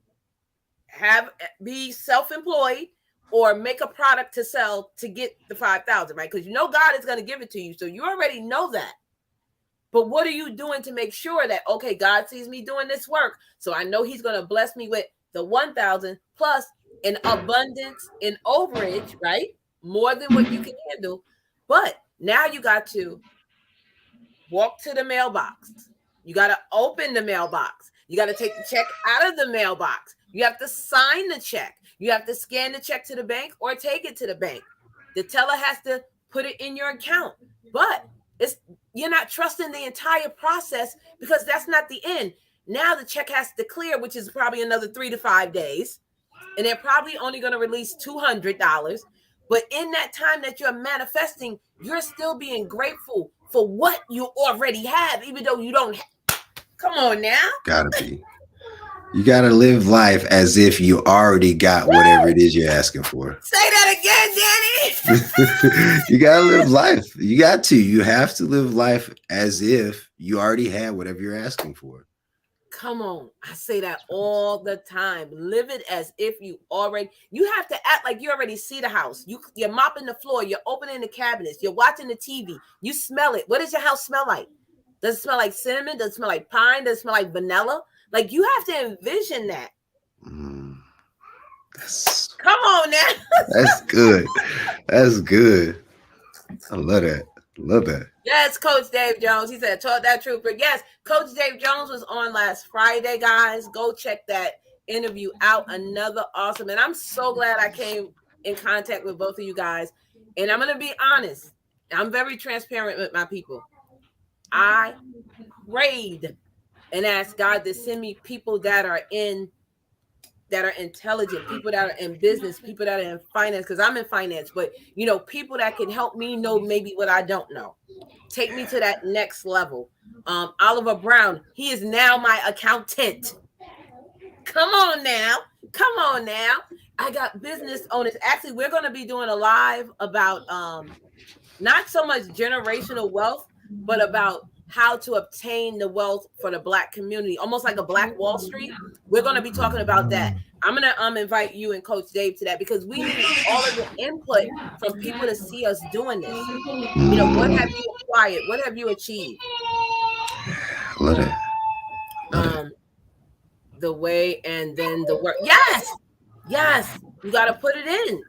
be self-employed, or make a product to sell to get the 5,000, right? Because you know God is going to give it to you. So you already know that. But what are you doing to make sure that, okay, God sees me doing this work, so I know he's going to bless me with the 1,000 plus an abundance in overage, right? More than what you can handle. But now you got to walk to the mailbox. You got to open the mailbox. You got to take the check out of the mailbox. You have to sign the check. You have to scan the check to the bank or take it to the bank. The teller has to put it in your account. But you're not trusting the entire process because that's not the end. Now the check has to clear, which is probably another 3 to 5 days. And they're probably only going to release $200. But in that time that you're manifesting, you're still being grateful for what you already have, even though you don't have. Come on now. Gotta be. You gotta live life as if you already got whatever it is you're asking for. Say that again, Danny. You gotta live life. You got to. You have to live life as if you already had whatever you're asking for. Come on. I say that all the time. Live it as if you have to act like you already see the house. You're mopping the floor. You're opening the cabinets. You're watching the TV. You smell it. What does your house smell like? Does it smell like cinnamon? Does it smell like pine? Does it smell like vanilla? Like, you have to envision that. Come on now. That's good. That's good. I love that. Love that. Yes, Coach Dave Jones. He said, talk that truth. But yes, Coach Dave Jones was on last Friday, guys. Go check that interview out. Another awesome. And I'm so glad I came in contact with both of you guys. And I'm going to be honest. I'm very transparent with my people. I prayed and asked God to send me people that are intelligent, people that are in business, people that are in finance, because I'm in finance, but people that can help me know maybe what I don't know. Take me to that next level. Oliver Brown, he is now my accountant. Come on now. I got business owners. Actually, we're going to be doing a live about not so much generational wealth, but about how to obtain the wealth for the Black community, almost like a Black Wall Street. We're going to be talking about that. I'm going to invite you and Coach Dave to that because we need all of the input from people to see us doing this. What have you acquired? What have you achieved? Love it. The way and then the work. Yes. You got to put it in.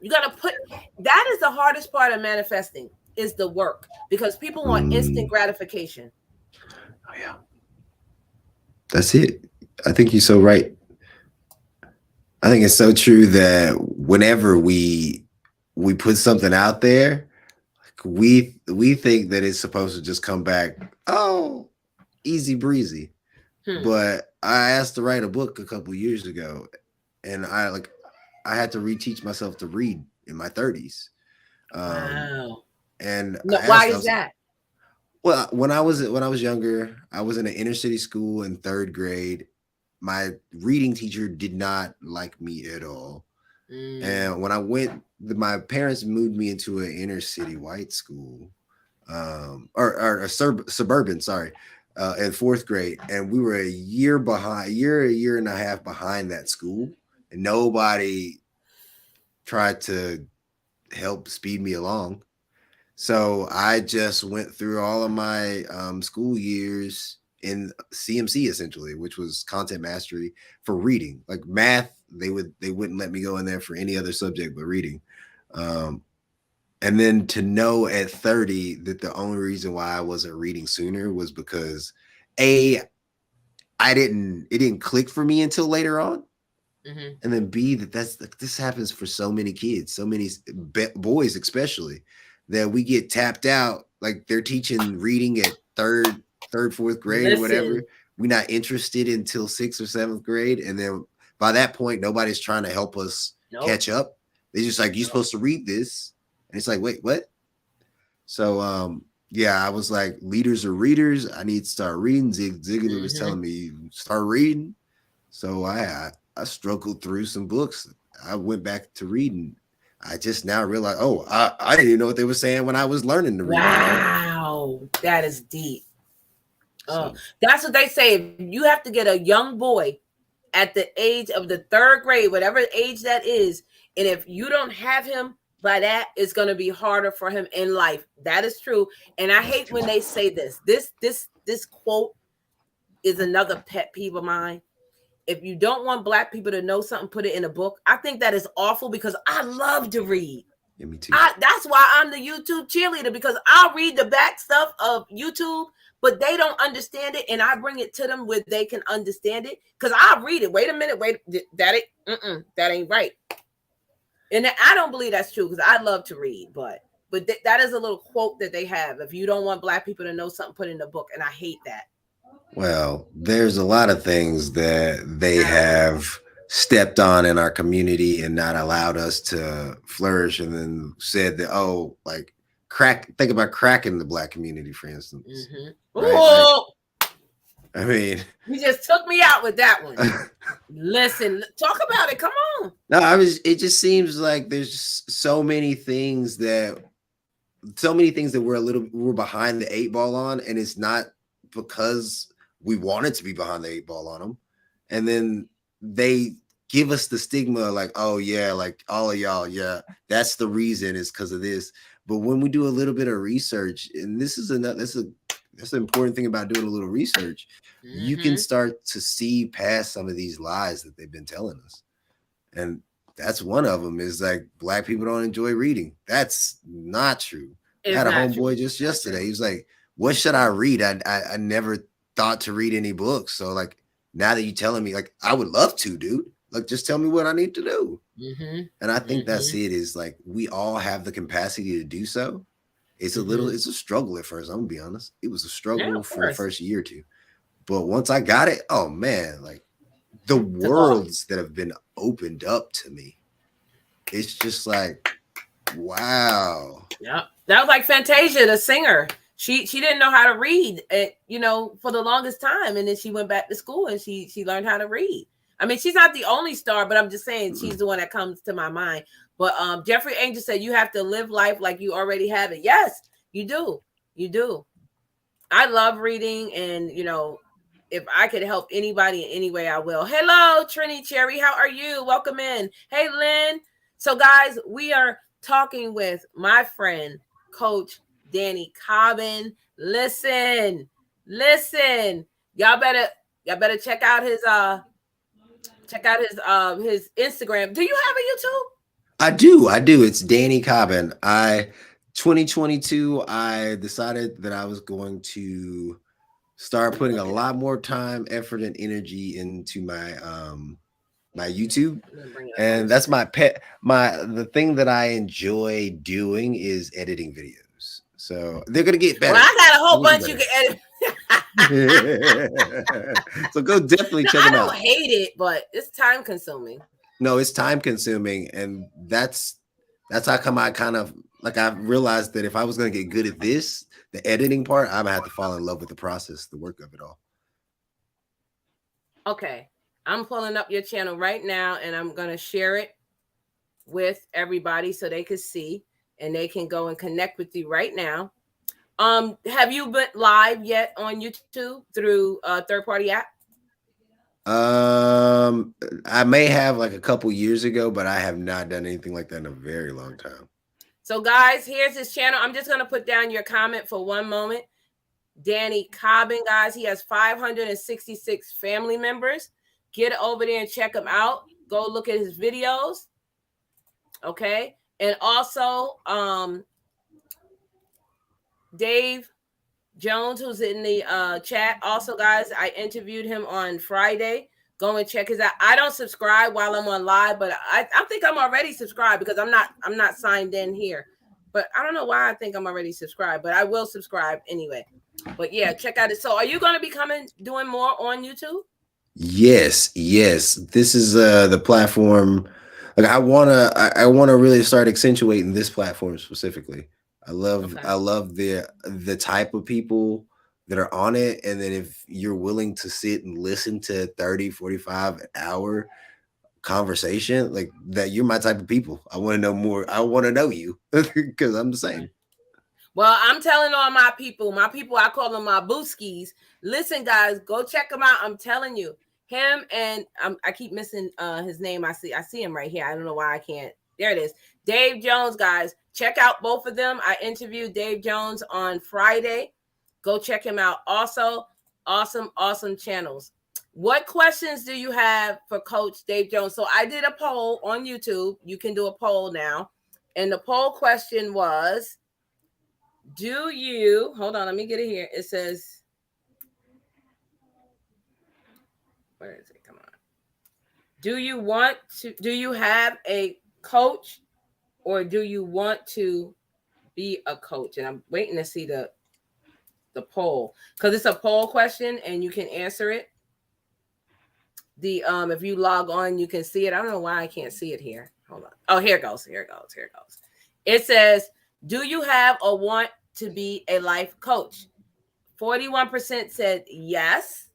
That is the hardest part of manifesting is the work because people want instant gratification. Oh, yeah. That's it. I think you're so right. I think it's so true that whenever we put something out there, we think that it's supposed to just come back, oh, easy breezy. But I asked to write a book a couple years ago, and I had to reteach myself to read in my 30s. Wow. And why is that? Well, when I was younger, I was in an inner city school in 3rd grade. My reading teacher did not like me at all. And when I went, my parents moved me into an inner city white school, or a suburban, sorry, in 4th grade. And we were a year and a half behind that school. And nobody tried to help speed me along. So I just went through all of my school years in CMC essentially, which was content mastery for reading. Like math, they wouldn't let me go in there for any other subject but reading. And then to know at 30 that the only reason why I wasn't reading sooner was because it didn't click for me until later on. Mm-hmm. And then B, this happens for so many kids, so many boys, especially, that we get tapped out. Like they're teaching reading at third, fourth grade or whatever. We're not interested until 6th or 7th grade. And then by that point, nobody's trying to help us catch up. They're just like, you're supposed to read this. And it's like, wait, what? So, yeah, I was like, leaders are readers. I need to start reading. Zig Ziglar was telling me, start reading. So I struggled through some books. I went back to reading. I just now realized, I didn't even know what they were saying when I was learning to read. Wow, that is deep. So, that's what they say. You have to get a young boy at the age of the 3rd grade, whatever age that is. And if you don't have him by that, it's going to be harder for him in life. That is true. And I hate when they say this. This quote is another pet peeve of mine. If you don't want Black people to know something, put it in a book. I think that is awful because I love to read. Yeah, me too. That's why I'm the YouTube cheerleader, because I'll read the back stuff of YouTube, but they don't understand it, and I bring it to them where they can understand it. Because I'll read it. Wait a minute. That ain't right. And I don't believe that's true because I love to read, but that is a little quote that they have. If you don't want Black people to know something, put it in a book, and I hate that. Well, there's a lot of things that they have stepped on in our community and not allowed us to flourish, and then said that, like think about crack in the Black community, for instance. Mm-hmm. Right? I mean, you just took me out with that one. Listen, talk about it. Come on. No, it just seems like there's so many things that we're behind the 8 ball on, and it's not because we wanted to be behind the 8 ball on them. And then they give us the stigma like, oh yeah, like all of y'all, yeah, that's the reason, is because of this. But when we do a little bit of research, and that's the important thing about doing a little research, you can start to see past some of these lies that they've been telling us. And that's one of them, is like Black people don't enjoy reading. That's not true. I had a homeboy just yesterday. He was like, what should I read? I never thought to read any books. So like, now that you're telling me, like, I would love to, dude. Like, just tell me what I need to do. And I think that's it, is like, we all have the capacity to do so. It's it's a struggle at first. I'm gonna be honest. It was a struggle for the first year or two. But once I got it, oh man, like the worlds that have been opened up to me. It's just like, wow. Yeah. That was like Fantasia, the singer. She didn't know how to read, for the longest time. And then she went back to school and she learned how to read. I mean, she's not the only star, but I'm just saying she's the one that comes to my mind. But Jeffrey Angel said you have to live life like you already have it. Yes, you do. You do. I love reading, and if I could help anybody in any way, I will. Hello, Trini Cherry. How are you? Welcome in. Hey, Lynn. So, guys, we are talking with my friend, Coach Danny Cobbin. Listen. Y'all better check out his Instagram. Do you have a YouTube? I do. It's Danny Cobbin. 2022, I decided that I was going to start putting a lot more time, effort, and energy into my my YouTube. And that's my pet. The thing that I enjoy doing is editing videos. So they're gonna get better. Well, I got a whole bunch you can edit. So go definitely check them out. I don't hate it, but it's time consuming. No, it's time consuming, and that's how come I kind of like, I realized that if I was going to get good at this, the editing part, I'm gonna have to fall in love with the process, the work of it all. Okay, I'm pulling up your channel right now, and I'm gonna share it with everybody so they can see and they can go and connect with you right now. Have you been live yet on YouTube through a third-party app? I may have like a couple years ago, but I have not done anything like that in a very long time. So guys, here's his channel. I'm just going to put down your comment for one moment. Danny Cobbin, guys. He has 566 family members. Get over there and check him out. Go look at his videos. Okay. And also, Dave Jones, who's in the chat. Also, guys, I interviewed him on Friday. Go and check his out. I don't subscribe while I'm on live, but I think I'm already subscribed because I'm not signed in here. But I don't know why I think I'm already subscribed, but I will subscribe anyway. But yeah, check out it. So are you going to be doing more on YouTube? Yes. This is the platform. Like I wanna really start accentuating this platform specifically. I love the type of people that are on it. And then if you're willing to sit and listen to 30, 45 an hour conversation, like that, you're my type of people. I want to know more. I want to know you because I'm the same. Well, I'm telling all my people, I call them my booskies. Listen, guys, go check him out. I'm telling you, him and I keep missing his name. I see him right here. I don't know why I can't. There it is. Dave Jones, guys. Check out both of them. I interviewed Dave Jones on Friday. Go check him out. Also, awesome channels. What questions do you have for Coach Dave Jones? So I did a poll on YouTube. You can do a poll now. And the poll question was, hold on, let me get it here. It says, where is it? Come on. Do you have a coach or do you want to be a coach? And I'm waiting to see the poll because it's a poll question and you can answer it. If you log on, you can see it. I don't know why I can't see it here. Hold on. Oh, here it goes. It says, do you have or want to be a life coach? 41% said yes.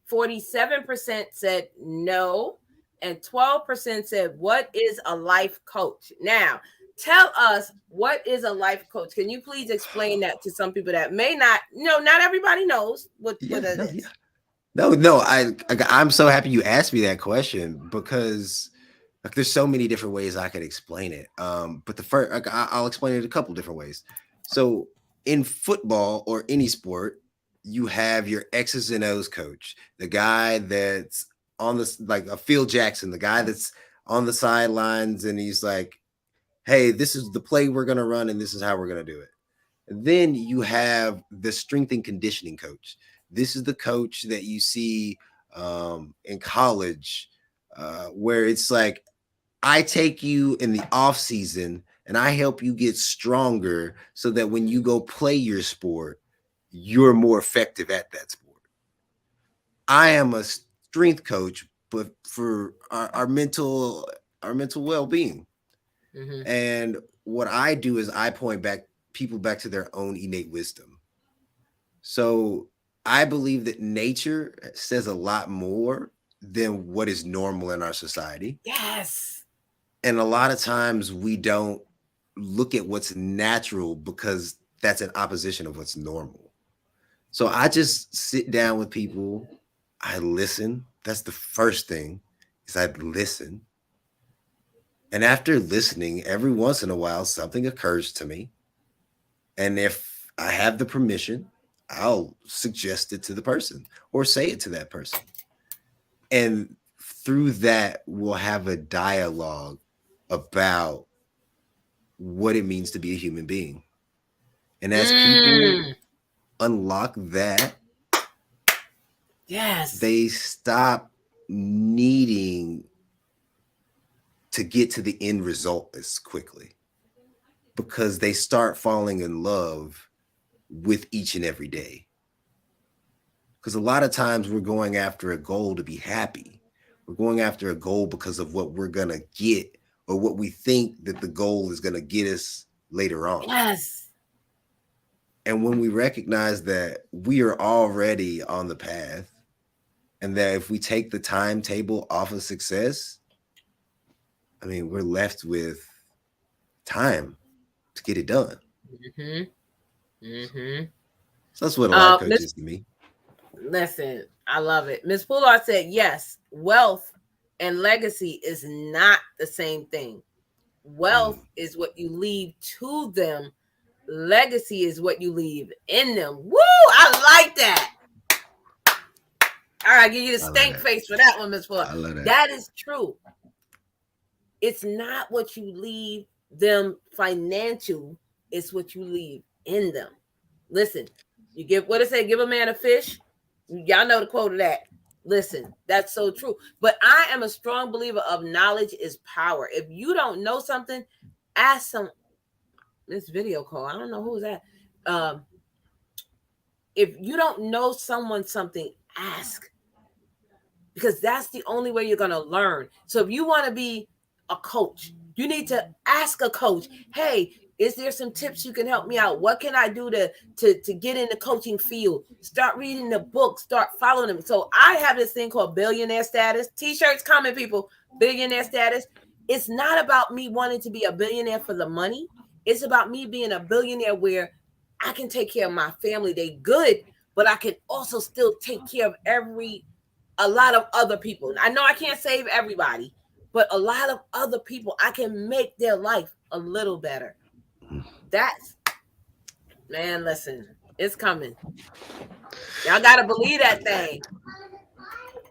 47% said no. And 12% said, what is a life coach? Now, tell us, what is a life coach? Can you please explain that to some people that may not know? Not everybody knows what it is. Yeah. No, I'm so happy you asked me that question because like there's so many different ways I could explain it. But the first, I'll explain it a couple different ways. So in football or any sport, you have your X's and O's coach, the guy that's on this, like a Phil Jackson, the guy that's on the sidelines, and he's like, "Hey, this is the play we're gonna run, and this is how we're gonna do it." And then you have the strength and conditioning coach. This is the coach that you see in college, where it's like, I take you in the off season and I help you get stronger so that when you go play your sport, you're more effective at that sport. I am a strength coach, but for our mental well-being. Mm-hmm. And what I do is I point people back to their own innate wisdom. So I believe that nature says a lot more than what is normal in our society. Yes. And a lot of times we don't look at what's natural because that's an opposition of what's normal. So I just sit down with people. I listen. That's the first thing, is I listen. And after listening, every once in a while, something occurs to me. And if I have the permission, I'll suggest it to the person or say it to that person. And through that, we'll have a dialogue about what it means to be a human being. And as people unlock that, yes, they stop needing to get to the end result as quickly because they start falling in love with each and every day. Because a lot of times we're going after a goal to be happy. We're going after a goal because of what we're going to get or what we think that the goal is going to get us later on. Yes. And when we recognize that we are already on the path and that if we take the timetable off of success, I mean, we're left with time to get it done. Mm-hmm. Mm-hmm. So that's what a life coach is to me. Listen, I love it. Ms. Poulard said, yes, wealth and legacy is not the same thing. Wealth is what you leave to them. legacy is what you leave in them. Woo! I like that. All right, give you the stank face for that one, Miss Ford. I love that. That is true. It's not what you leave them financial, it's what you leave in them. Listen, you give what it say, give a man a fish. Y'all know the quote of that. Listen, that's so true. But I am a strong believer of knowledge is power. If you don't know something, ask some. This video call, I don't know who's that. If you don't know someone something, ask. Because that's the only way you're going to learn. So if you want to be a coach, you need to ask a coach, hey, is there some tips you can help me out? What can I do to get in the coaching field? Start reading the book, start following them. So I have this thing called billionaire status. T-shirts coming, people. Billionaire status. It's not about me wanting to be a billionaire for the money. It's about me being a billionaire where I can take care of my family. They good, but I can also still take care of a lot of other people. I know I can't save everybody, but a lot of other people, I can make their life a little better. That's, man, listen, it's coming. Y'all got to believe that thing.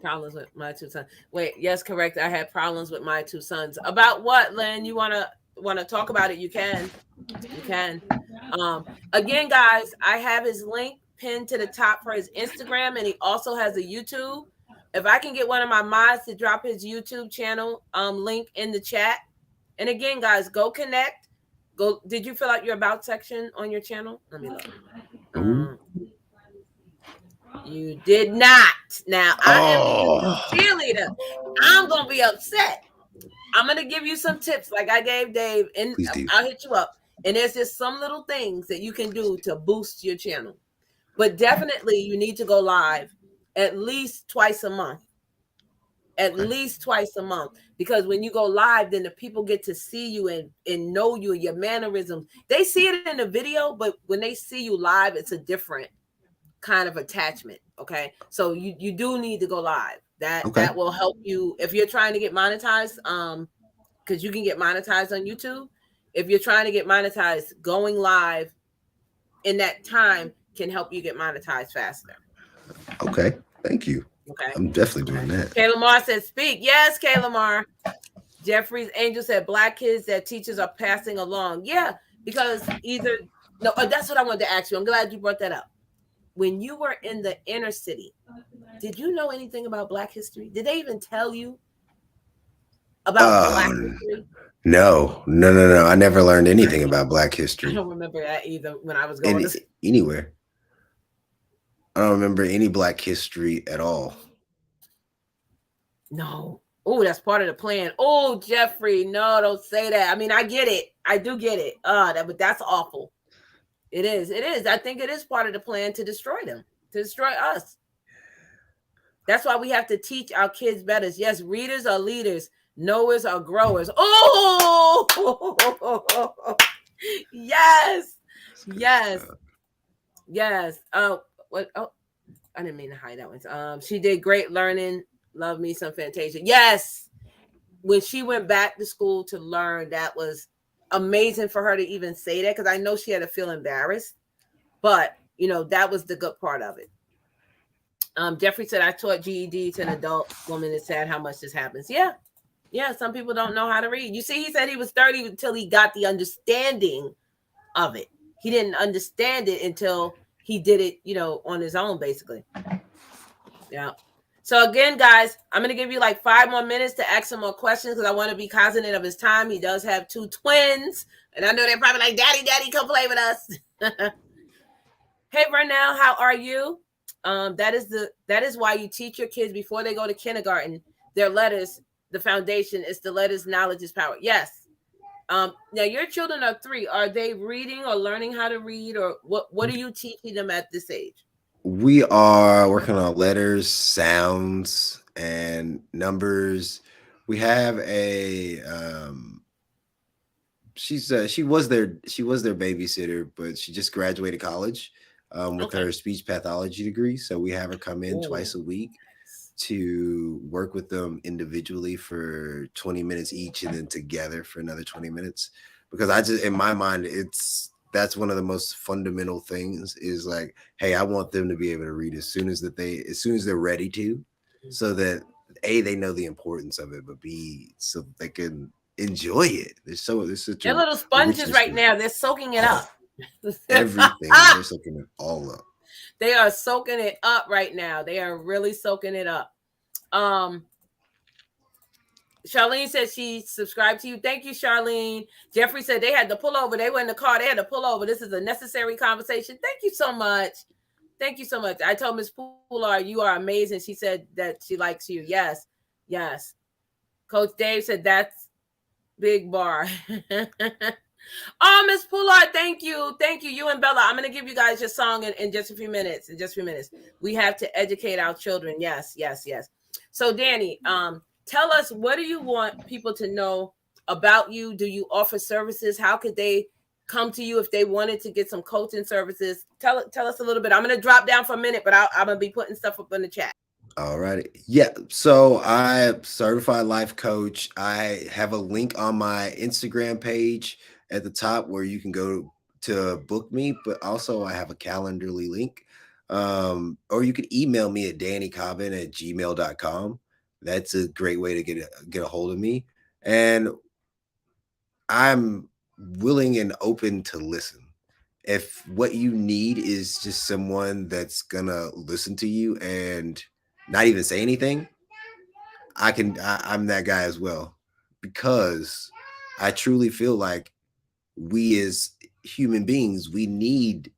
Problems with my two sons. Wait, yes, correct. I had problems with my two sons. About what, Lynn? You want to talk about it? You can. You can. Again, guys, I have his link pinned to the top for his Instagram, and he also has a YouTube. If I can get one of my mods to drop his YouTube channel link in the chat. And again, guys, go connect. Go. Did you fill out your about section on your channel? Let me look. You did not. Now, I am a cheerleader. I'm going to be upset. I'm going to give you some tips like I gave Dave, and I'll hit you up. And there's just some little things that you can do to boost your channel. But definitely, you need to go live at least twice a month. At least twice a month. Because when you go live, then the people get to see you and know you, your mannerisms. They see it in the video, but when they see you live, it's a different kind of attachment. Okay. So you do need to go live. That will help you if you're trying to get monetized. Because you can get monetized on YouTube. If you're trying to get monetized, going live in that time can help you get monetized faster. Okay. Thank you. Okay. I'm definitely doing that. Kayla Mar said, speak. Yes, Kayla Mar. Jeffrey's Angel said, black kids that teachers are passing along. Yeah, because that's what I wanted to ask you. I'm glad you brought that up. When you were in the inner city, did you know anything about Black history? Did they even tell you about Black history? No. I never learned anything about Black history. I don't remember that either when I was going anywhere. I don't remember any Black history at all. No. Oh, that's part of the plan. Oh, Jeffrey, no, don't say that. I mean, I get it. I do get it. But that's awful. It is. It is. I think it is part of the plan to destroy them, to destroy us. That's why we have to teach our kids better. Yes, readers are leaders. Knowers are growers. Oh, yes. What? Oh, I didn't mean to hide that one. She did great learning. Love me some Fantasia. Yes. When she went back to school to learn, that was amazing for her to even say that, because I know she had to feel embarrassed, but that was the good part of it. Jeffrey said, I taught GED to an adult woman. It's sad how much this happens. Yeah. Some people don't know how to read. You see, he said he was 30 until he got the understanding of it. He didn't understand it until he did it, on his own, basically. Yeah. So again, guys, I'm going to give you like 5 more minutes to ask some more questions because I want to be cognizant of his time. He does have 2 twins, and I know they're probably like, Daddy, come play with us. Hey, Vernell, how are you? That is why you teach your kids before they go to kindergarten. Their letters, the foundation is the letters. Knowledge is power. Yes. Now your children are 3. Are they reading or learning how to read, or what are you teaching them at this age? We are working on letters, sounds, and numbers. We have a she was their babysitter, but she just graduated college with her speech pathology degree. So we have her come in twice a week to work with them individually for 20 minutes each, and then together for another 20 minutes. Because in my mind, it's that's one of the most fundamental things is like, hey, I want them to be able to read as soon as they're ready to, so that A, they know the importance of it, but B, so they can enjoy it. There's such They're a little sponges richness right to now. They're soaking it up. everything. They're soaking it all up. They are soaking it up right now. They are really soaking it up. Charlene said she subscribed to you. Thank you, Charlene. Jeffrey said they had to pull over. They were in the car. They had to pull over. This is a necessary conversation. Thank you so much. Thank you so much. I told Ms. Poulard, you are amazing. She said that she likes you. Yes. Yes. Coach Dave said that's big bar. Oh, Ms. Poulard, thank you. Thank you. You and Bella. I'm going to give you guys your song in just a few minutes. We have to educate our children. Yes, yes, yes. So, Danny, tell us, what do you want people to know about you? Do you offer services? How could they come to you if they wanted to get some coaching services? Tell us a little bit. I'm going to drop down for a minute, but I'm going to be putting stuff up in the chat. All right. Yeah. So I'm certified life coach. I have a link on my Instagram page at the top where you can go to book me, but also I have a Calendarly link. Or you can email me at dannycobbin@gmail.com. That's a great way to get a hold of me. And I'm willing and open to listen. If what you need is just someone that's gonna listen to you and not even say anything, I'm that guy as well, because I truly feel like we as human beings, we need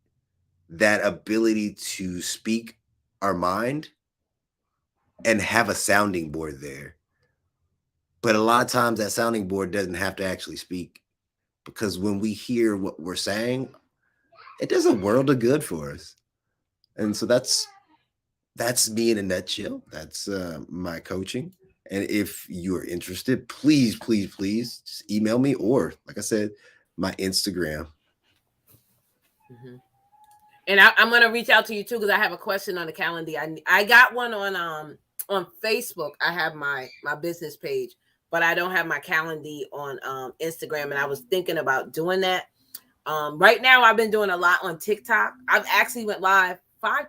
that ability to speak our mind and have a sounding board there. But a lot of times that sounding board doesn't have to actually speak, because when we hear what we're saying, it does a world of good for us. And so that's me in a nutshell. That's my coaching. And if you're interested, please just email me, or like I said, my Instagram. Mm-hmm. And I'm going to reach out to you too, because I have a question on the calendar. I got one on Facebook. I have my business page, but I don't have my calendar on Instagram. And I was thinking about doing that. Right now, I've been doing a lot on TikTok. I've actually went live 4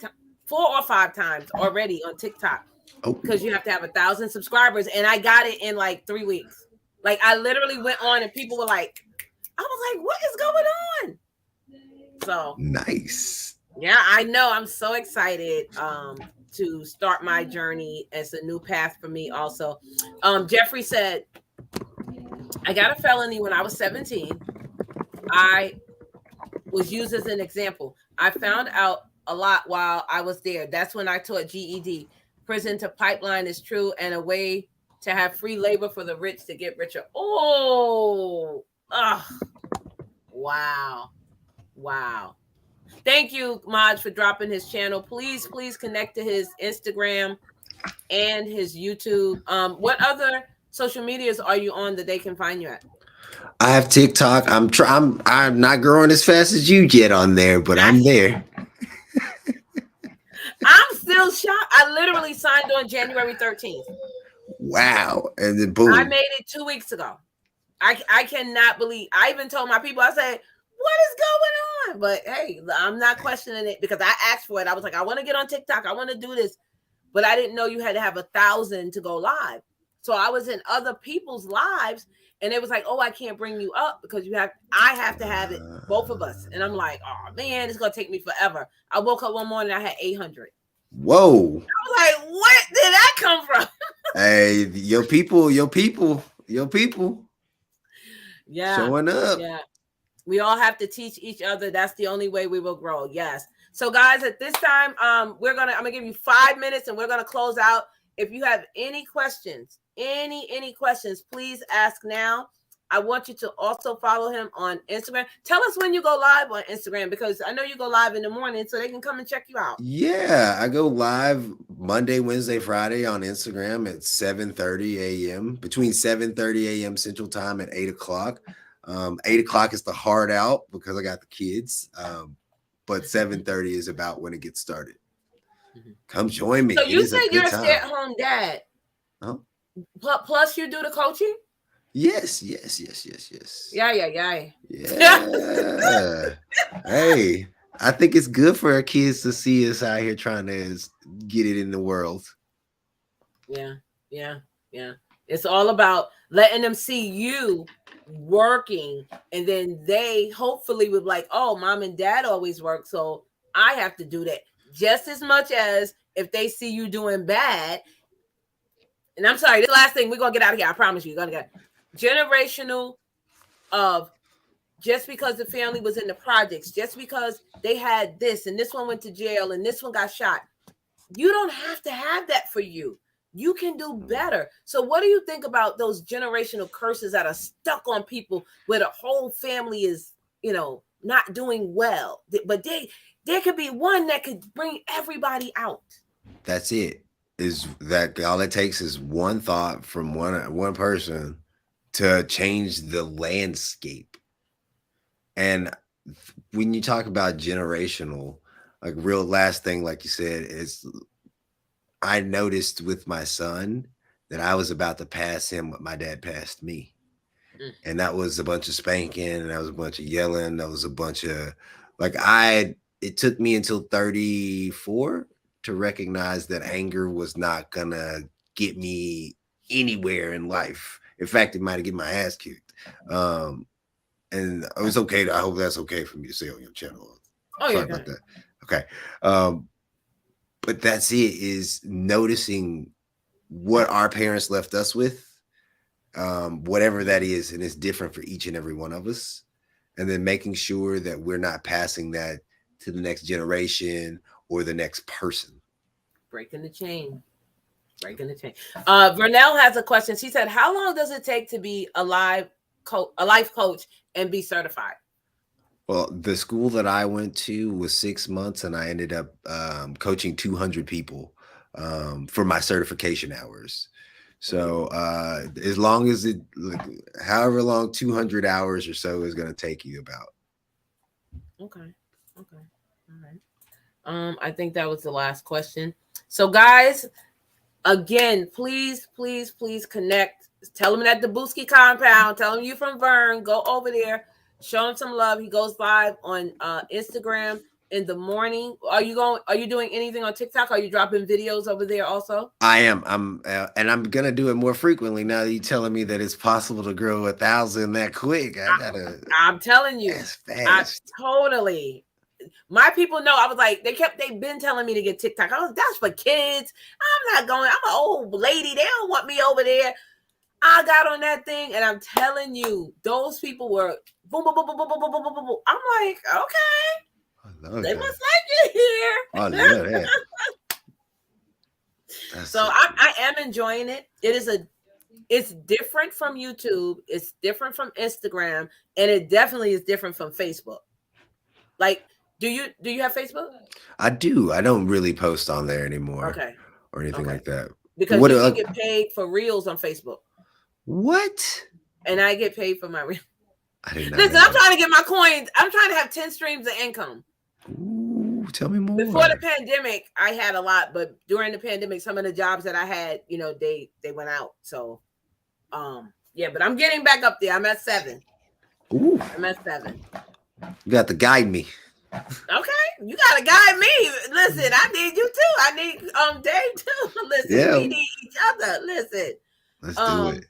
or 5 times already on TikTok, because you have to have 1,000 subscribers, and I got it in like 3 weeks. Like, I literally went on and people were like, I was like, what is going on? So nice. Yeah, I know. I'm so excited to start my journey. It's a new path for me also. Jeffrey said, I got a felony when I was 17. I was used as an example. I found out a lot while I was there. That's when I taught GED. Prison to pipeline is true, and a way to have free labor for the rich to get richer. Wow. Thank you, Maj, for dropping his channel. Please connect to his Instagram and his YouTube. What other social medias are you on that they can find you at? I have TikTok. I'm not growing as fast as you yet on there, but I'm there. I'm still shocked. I literally signed on January 13th. Wow. And then boom. I made it 2 weeks ago. I cannot believe. I even told my people, I said, what is going on? But hey, I'm not questioning it, because I asked for it. I was like, I want to get on TikTok. I want to do this. But I didn't know you had to have 1,000 to go live. So I was in other people's lives, and it was like, oh, I can't bring you up because I have to have it, both of us. And I'm like, oh man, it's gonna take me forever. I woke up one morning, I had 800. Whoa. I was like, what did that come from? Hey, your people. Yeah. Showing up. Yeah. We all have to teach each other. That's the only way we will grow. Yes. So guys, at this time, I'm gonna give you 5 minutes and we're gonna close out. If you have any questions, any questions, please ask now. I want you to also follow him on Instagram. Tell us when you go live on Instagram, because I know you go live in the morning so they can come and check you out. Yeah, I go live Monday, Wednesday, Friday on Instagram at 7:30 a.m. between 7:30 a.m. Central Time and 8 o'clock. 8 o'clock is the hard out because I got the kids. But 7:30 is about when it gets started. Come join me. So you said you're a stay-at-home dad. Huh? Plus you do the coaching? Yes. Yeah. Yeah. Hey, I think it's good for our kids to see us out here trying to get it in the world. Yeah. It's all about letting them see you working, and then they hopefully would like, oh, mom and dad always work, so I have to do that just as much as if they see you doing bad. And I'm sorry, this last thing, we're gonna get out of here. I promise you, you're gonna get generational of just because the family was in the projects, just because they had this and this one went to jail and this one got shot. You don't have to have that for you. You can do better. So what do you think about those generational curses that are stuck on people where the whole family is, not doing well? But there could be one that could bring everybody out. That's it. Is that all it takes is one thought from one person to change the landscape. And when you talk about generational, like real last thing, like you said, is I noticed with my son that I was about to pass him what my dad passed me. And that was a bunch of spanking, and that was a bunch of yelling. That was a bunch of it took me until 34 to recognize that anger was not gonna get me anywhere in life. In fact, it might have get my ass kicked. And it was okay. I hope that's okay for me to say on your channel. Oh, sorry about that. Okay. But that's it, is noticing what our parents left us with, whatever that is, and it's different for each and every one of us. And then making sure that we're not passing that to the next generation or the next person. Breaking the chain. Vernell has a question. She said, how long does it take to be a life coach and be certified? Well, the school that I went to was 6 months, and I ended up coaching 200 people for my certification hours. So as long as however long 200 hours or so is going to take you about. Okay. All right. I think that was the last question. So guys, again, please connect. Tell them at the Booski compound. Tell them you from Vern. Go over there. Show him some love. He goes live on Instagram in the morning. Are you doing anything on TikTok? Are you dropping videos over there also? I am. And I'm gonna do it more frequently now that you're telling me that it's possible to grow 1,000 that quick. I'm telling you, that's fast. Totally. My people know. I was like, they've been telling me to get TikTok. That's for kids. I'm not going. I'm an old lady. They don't want me over there. I got on that thing, and I'm telling you, those people were boom, boom, boom, boom, boom, boom, boom, boom, boom, boom. I'm like, okay, they must like it here. I love that. So I am enjoying it. It's different from YouTube. It's different from Instagram, and it definitely is different from Facebook. Like, do you have Facebook? I do. I don't really post on there anymore. Okay. Or anything like that. Because you can get paid for reels on Facebook. What? And I get paid for my reels. I did not. Listen, I'm trying to get my coins. I'm trying to have 10 streams of income. Ooh, tell me more. Before the pandemic, I had a lot, but during the pandemic, some of the jobs that I had, they went out. So, yeah, but I'm getting back up there. I'm at 7. Ooh. I'm at 7. You got to guide me. Okay, you gotta guide me. Listen, I need you too. I need Dave too. Listen, we need each other. Listen, let's do it.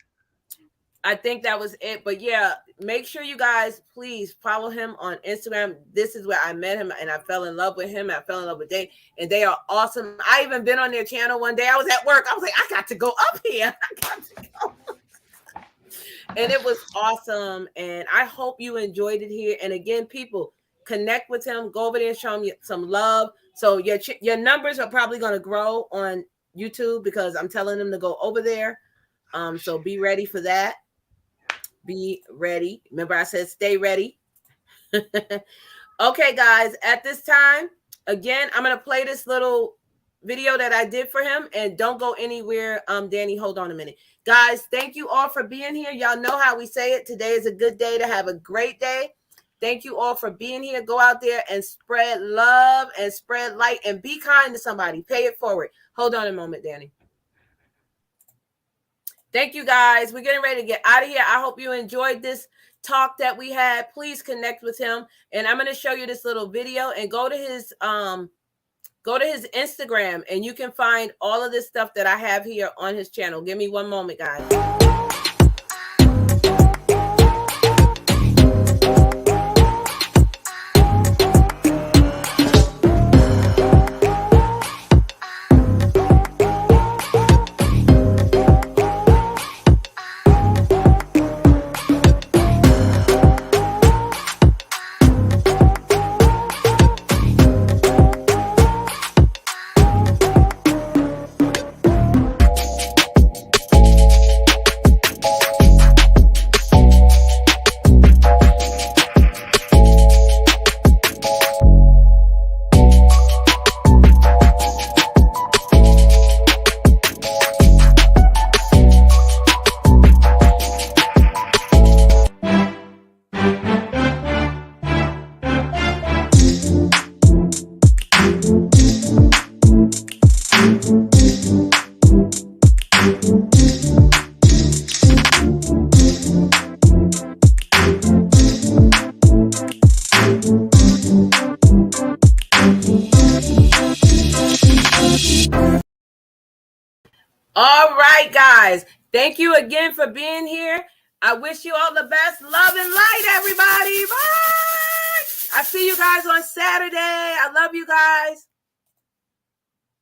I think that was it. But yeah, make sure you guys please follow him on Instagram. This is where I met him, and I fell in love with him. I fell in love with Dave, and they are awesome. I even been on their channel one day. I was at work. I was like, I got to go up here. I got to go. And it was awesome. And I hope you enjoyed it here. And again, people, connect with him. Go over there and show him some love. So your numbers are probably going to grow on YouTube because I'm telling them to go over there. So be ready for that. Be ready. Remember, I said stay ready. Okay, guys. At this time, again, I'm going to play this little video that I did for him. And don't go anywhere. Danny, hold on a minute. Guys, thank you all for being here. Y'all know how we say it. Today is a good day to have a great day. Thank you all for being here. Go out there and spread love and spread light and be kind to somebody. Pay it forward. Hold on a moment, Danny. Thank you, guys. We're getting ready to get out of here. I hope you enjoyed this talk that we had. Please connect with him. And I'm going to show you this little video and go to his Instagram, and you can find all of this stuff that I have here on his channel. Give me one moment, guys. All right, guys. Thank you again for being here. I wish you all the best. Love and light, everybody. Bye. I see you guys on Saturday. I love you guys.